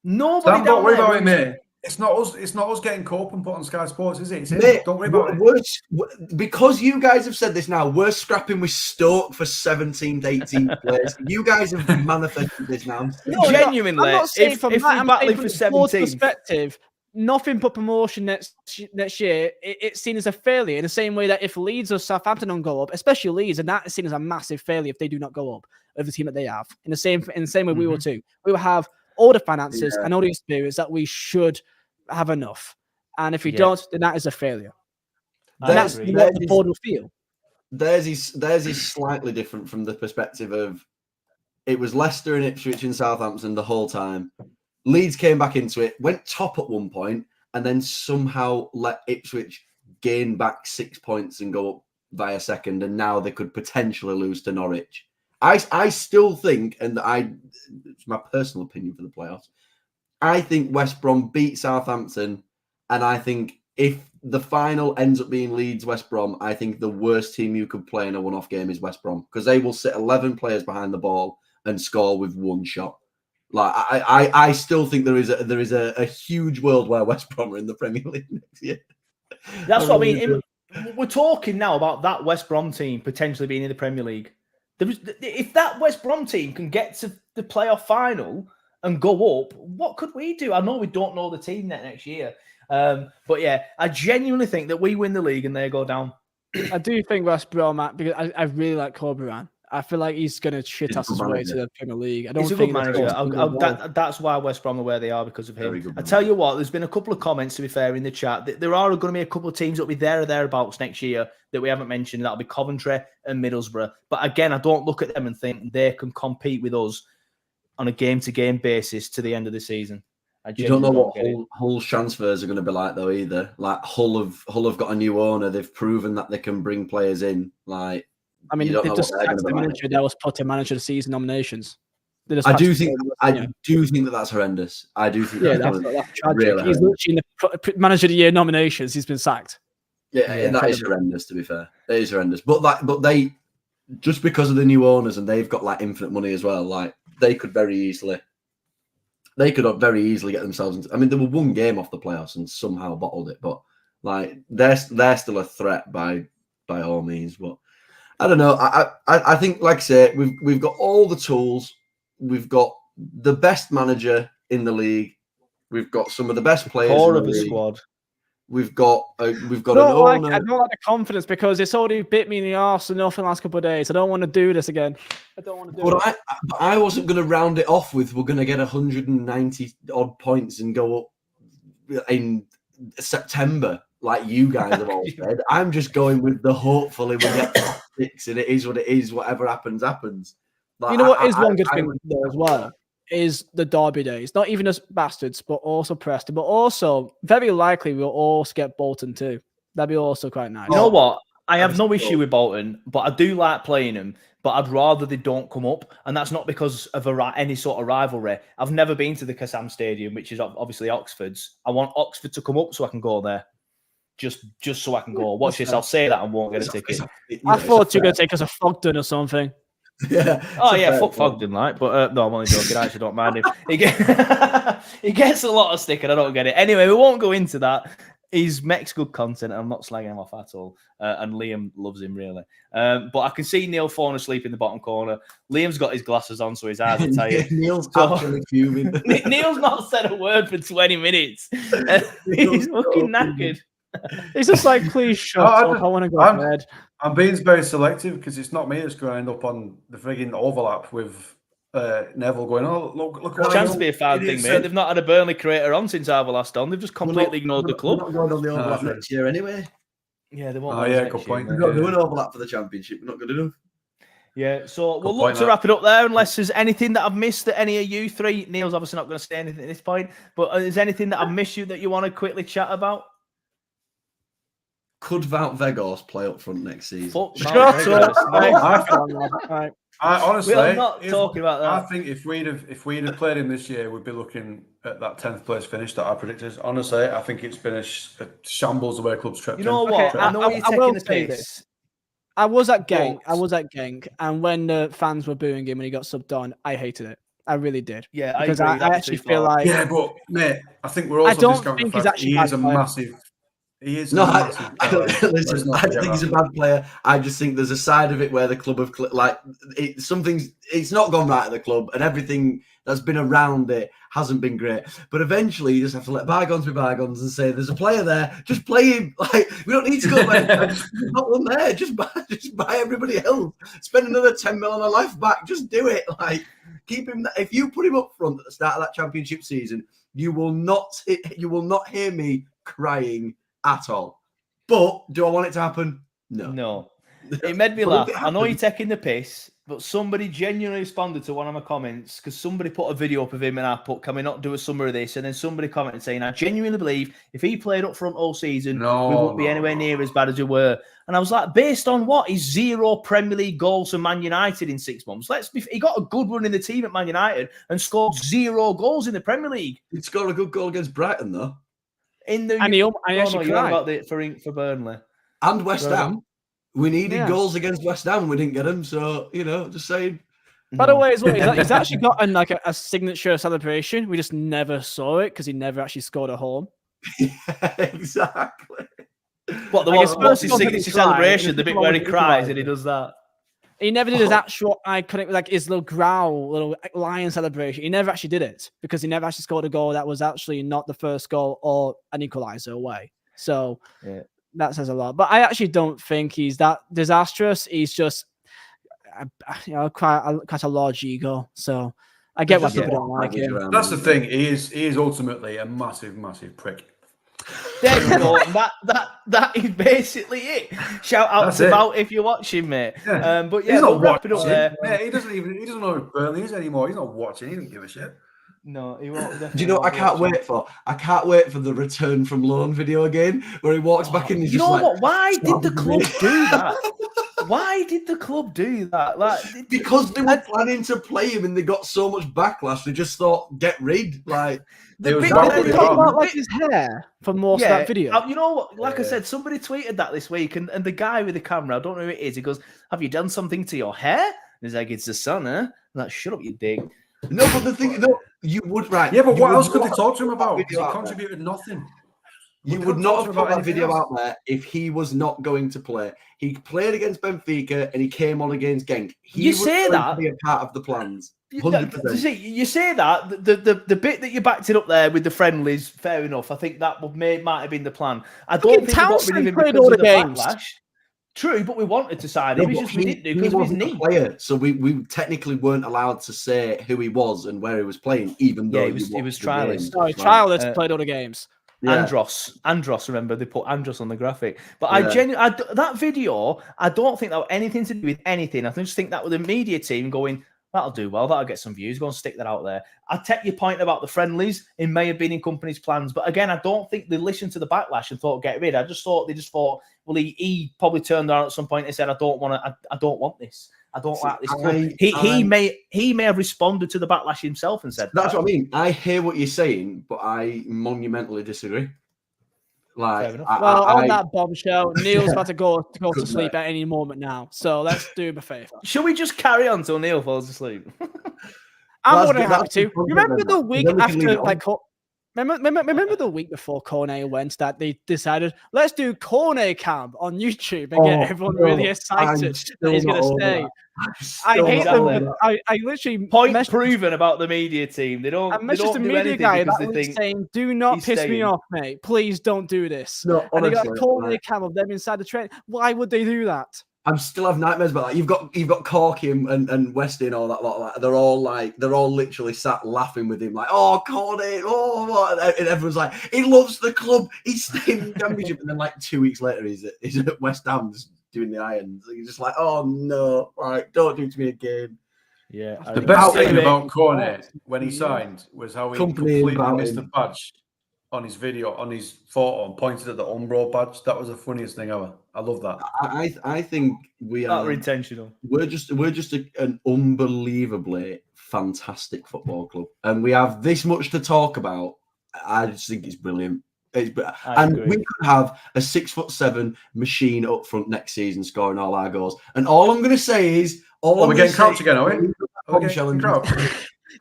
Nobody Sam, down don't worry there about it, worries mate. It's not us. It's not us getting Cope and put on Sky Sports, is it? It's him. Mate, Don't worry about it. Because you guys have said this now, we're scrapping with Stoke for 17th, 18th place. You guys have manifested this now. No, genuinely, I'm not saying if from we that. I'm battle saying for from the board's 17th, perspective, nothing but promotion next year. It's seen as a failure in the same way that if Leeds or Southampton don't go up, especially Leeds, and that is seen as a massive failure if they do not go up of the team that they have. In the same way we will too. We will have all the finances and all the experience that we should have enough. And if we don't, then that is a failure. And that's what the board will feel. Theirs is slightly different from the perspective of it was Leicester and Ipswich and Southampton the whole time. Leeds came back into it, went top at one point, and then somehow let Ipswich gain back 6 points and go up via second, and now they could potentially lose to Norwich. I still think, and it's my personal opinion for the playoffs, I think West Brom beat Southampton, and I think if the final ends up being Leeds-West Brom, I think the worst team you could play in a one-off game is West Brom, because they will sit 11 players behind the ball and score with one shot. Like I still think there is a huge world where West Brom are in the Premier League next year. That's what I mean. We're talking now about that West Brom team potentially being in the Premier League. If that West Brom team can get to the playoff final and go up, what could we do? I know we don't know the team next year. But yeah, I genuinely think that we win the league and they go down. I do think West Brom, because I really like Corberan. I feel like he's going to shit us his way to the Premier League. I don't He's a think good manager. That's why West Brom are where they are, because of him. I tell you what, there's been a couple of comments, to be fair, in the chat. There are going to be a couple of teams that will be there or thereabouts next year that we haven't mentioned. That'll be Coventry and Middlesbrough. But again, I don't look at them and think they can compete with us on a game-to-game basis to the end of the season. You don't know what Hull's transfers are going to be like, though, either. Like Hull have got a new owner. They've proven that they can bring players in. Like, I mean, they've just sacked the manager that was put in manager of the season nominations. I do think that that's horrendous. I do think that's tragic. Really he's literally in the manager of the year nominations. He's been sacked. Yeah, that is horrendous. To be fair, it is horrendous. But they just because of the new owners and they've got like infinite money as well. Like they could very easily get themselves into. I mean, they were one game off the playoffs and somehow bottled it. But like they're still a threat by all means. But I don't know. I think, like I say, we've got all the tools. We've got the best manager in the league. We've got some of the best players Core in the of the league. squad. We've got an owner. I don't like the confidence because it's already bit me in the arse enough in the last couple of days. I don't want to do this again. I wasn't going to round it off with we're going to get 190 odd points and go up in September. Like you guys have all said, I'm just going with the hopefully we get 6 and it is what it is. Whatever happens, happens. Like, you know what is one good thing though as well is the derby days. Not even as bastards, but also Preston, but also very likely we'll also get Bolton too. That'd be also quite nice. You know what? I have no issue with Bolton, but I do like playing them. But I'd rather they don't come up, and that's not because of any sort of rivalry. I've never been to the Kassam Stadium, which is obviously Oxford's. I want Oxford to come up so I can go there. Just so I can go. Watch this. I'll say that and won't get a ticket. I thought you were going to take us a Fogden or something. Yeah. Oh yeah, fuck Fogden, like. But no, I'm only joking. I actually don't mind him. He gets a lot of stick, and I don't get it. Anyway, we won't go into that. He makes good content, and I'm not slagging him off at all. And Liam loves him, really. But I can see Neil falling asleep in the bottom corner. Liam's got his glasses on, so his eyes are tired. Neil's actually fuming. Neil's not said a word for 20 minutes. He's fucking knackered. He's just like, please shut up. I want to go to bed. I'm being very selective because it's not me that's going to end up on the frigging overlap with Neville going, oh, look what chance to be a fan thing, mate. They've not had a Burnley creator on since I've last on. They've just completely ignored the club. We're not going on the overlap next year anyway. Yeah, they won't. Oh, yeah, good point. We're not doing overlap for the championship. We're not going to do. Yeah, so we'll look to wrap it up there unless there's anything that I've missed that any of you three. Neil's obviously not going to say anything at this point, but is anything that I've missed you that you want to quickly chat about? Could Wout Weghorst play up front next season? Fuck Shut Mount up. Vegas. Right. I honestly, We're not talking about that. I think if we'd have played him this year, we'd be looking at that 10th place finish that I predicted. Honestly, I think it's been a shambles the way clubs tripped. You know in. what? Okay, I know you're I will taking the say piss. this. I was at Genk. But- And when the fans were booing him when he got subbed on, I hated it. I really did. Yeah, because I agree. I actually feel like Yeah, but mate, I think we're also I don't discounting think the he's fact actually he bad is a player. massive. He is No, a massive. listen, I don't think he's a bad player. I just think there's a side of it where the club have it's not gone right at the club, and everything that's been around it hasn't been great. But eventually, you just have to let bygones be bygones and say, "There's a player there. Just play him. Like we don't need to go back. There's not one there. Just buy everybody else. Spend another 10 mil on a left back. Just do it. Like keep him. If you put him up front at the start of that championship season, you will not hear me crying at all. But do I want it to happen? No. It made me But laugh. if it I know you're happens- taking the piss, but somebody genuinely responded to one of my comments because somebody put a video up of him and I put, can we not do a summary of this? And then somebody commented saying, I genuinely believe if he played up front all season, we won't be anywhere near as bad as we were. And I was like, based on what? He's 0 Premier League goals for Man United in 6 months. He got a good run in the team at Man United and scored 0 goals in the Premier League. He scored a good goal against Brighton though. and he actually you're on cried. about for Burnley. And West Right. Ham. We needed Yeah. goals against West Ham. We didn't get them. So, just saying. By the way, as well, he's actually gotten like a signature celebration. We just never saw it because he never actually scored at home. Exactly. What, the I one guess what's his Spurs signature cry, celebration, and the bit people where he always cries cry. and he does that. He never did his actual iconic, like his little growl, little lion celebration. He never actually did it because he never actually scored a goal that was actually not the first goal or an equaliser away. So that says a lot. But I actually don't think he's that disastrous. He's just, quite a large ego. So I get why people don't like him. That's the thing. He is ultimately a massive, massive prick. There you go. That is basically it. Shout out to Val if you're watching, mate. Yeah. But yeah, He's we'll not wrap it up watching. there. Yeah, he doesn't know who Burnley is anymore. He's not watching. He doesn't give a shit. No, he won't. Do you know what I can't wait for? I can't wait for the return from loan video again, where he walks back in and he's just like, what? Why did the club do that? Why did the club do that? Because they were planning to play him and they got so much backlash, they just thought, get rid. Like, It was Did that they talk about like his hair for most of that video? You know what? Like I said, somebody tweeted that this week, and the guy with the camera, I don't know who it is, he goes, "Have you done something to your hair?" And he's like, "It's the sun, huh?" I'm like, "Shut up, you dick." no, but the thing, no, you would, right? Yeah, but you what would else could they not talk to him put that about? video He out contributed nothing. You We would can't not talk have about put that anything video else. out there if he was not going to play. He played against Benfica and he came on against Genk. He You was say going that? to be a part of the plans. You 100%. see, you say that the bit that you backed it up there with the friendlies, fair enough. I think that might have been the plan. I don't think we got rid of him played because all of the the games. backlash. True, but we wanted to sign No, him. It's but just we didn't do because he of his wasn't a knee. player, so we technically weren't allowed to say who he was and where he was playing, even though he was watched the trialist. games. Sorry, Like, trialist played all the games. yeah. Andros. Remember they put Andros on the graphic. But Yeah. that video, I don't think that had anything to do with anything. I just think that was the media team going, that'll do well. That'll get some views. Go and stick that out there. I take your point about the friendlies. It may have been in company's plans, but again, I don't think they listened to the backlash and thought get rid. I just thought they thought, well, he probably turned around at some point and said, I don't want this. I don't like this club. He may have responded to the backlash himself and said That's that. what I mean. I hear what you're saying, but I monumentally disagree. Like, Fair enough. On that bombshell, Neil's about to go to Good sleep night. at any moment now. So let's do him a favour. Should we just carry on till Neil falls asleep? I'm That's more than good. happy That's to. good content Remember then, the that. week Then we can leave after, it on. like, remember the week before Cornet went that they decided let's do Cornet Camp on YouTube and get everyone really excited that he's going to stay. I hate them. I literally Point proven about the media team. They don't. I They messaged don't a do media anything guy because that they was think. saying, "Do not he's piss me staying. off, mate. Please don't do this." No, And they got honestly, a Cornet like, Camp of them inside the train. Why would they do that? I still have nightmares about that. You've got Corky and Westy and all that lot. Like, they're all literally sat laughing with him, like, "Oh, Corny, oh, what?" And everyone's like, "He loves the club. He's staying in the championship." And then, like 2 weeks later, he's at West Ham doing the irons. You're just like, "Oh no, like, don't do it to me again." Yeah. The best thing about Cornet when he signed was how he Company completely about missed him. the badge. on his video, on his photo, and pointed at the Umbro badge. That was the funniest thing ever. I love that. I think we That are were intentional. We're just an unbelievably fantastic football club, and we have this much to talk about. I just think it's brilliant. And we could have a 6'7" machine up front next season scoring all our goals. And all I'm going to say is, we're getting Crouch again, are we?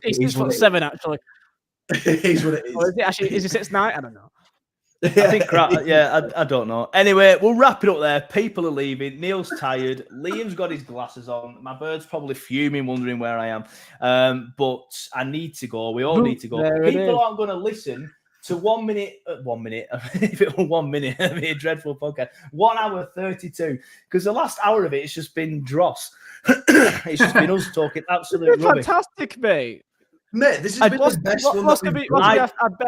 He's 6'7" actually. It is what it is. Or is it actually? Is it 6'9"? I don't know. I think, I don't know. Anyway, we'll wrap it up there. People are leaving. Neil's tired. Liam's got his glasses on. My bird's probably fuming, wondering where I am. But I need to go. We all need to go. People aren't going to listen to 1 minute. If it were 1 minute, it'd be a dreadful podcast. 1 hour 32. Because the last hour of it, it's just been dross. It's just been us talking absolute rubbish. Fantastic, mate. Mate, this has been the best one.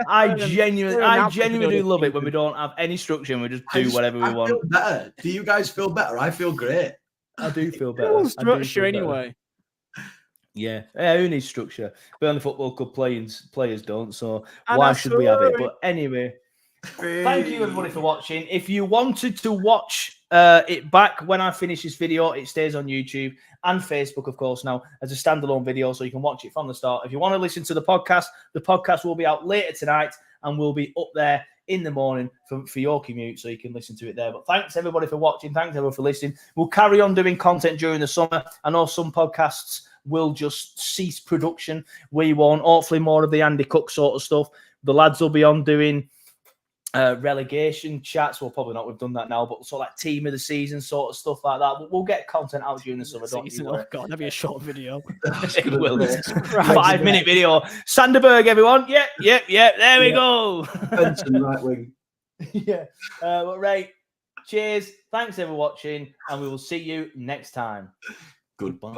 I genuinely do love it when we don't have any structure and we just do whatever we want. Feel better. Do you guys feel better? I feel great. I do feel better. Structure anyway. Yeah, who needs structure? Burnley Football Club players don't, so why should we have it? But anyway, thank you everybody for watching. If you wanted to watch it back when I finish this video, it stays on YouTube and Facebook, of course, now as a standalone video, so you can watch it from the start. If you want to listen to the podcast will be out later tonight and will be up there in the morning for your commute, so you can listen to it there. But thanks everybody for watching. Thanks everyone for listening. We'll carry on doing content during the summer. I know some podcasts will just cease production. We won't. Hopefully more of the Andy Cook sort of stuff. The lads will be on doing relegation chats. Well, probably not. We've done that now, but sort of like team of the season sort of stuff like that. We'll get content out during the summer. Don't you worry. God, that'd be a short video. It will. 5-minute video. Sanderberg, everyone. Yep. There we go. Benson, right wing. Yeah. But right. Cheers. Thanks everyone for watching, and we will see you next time. Goodbye.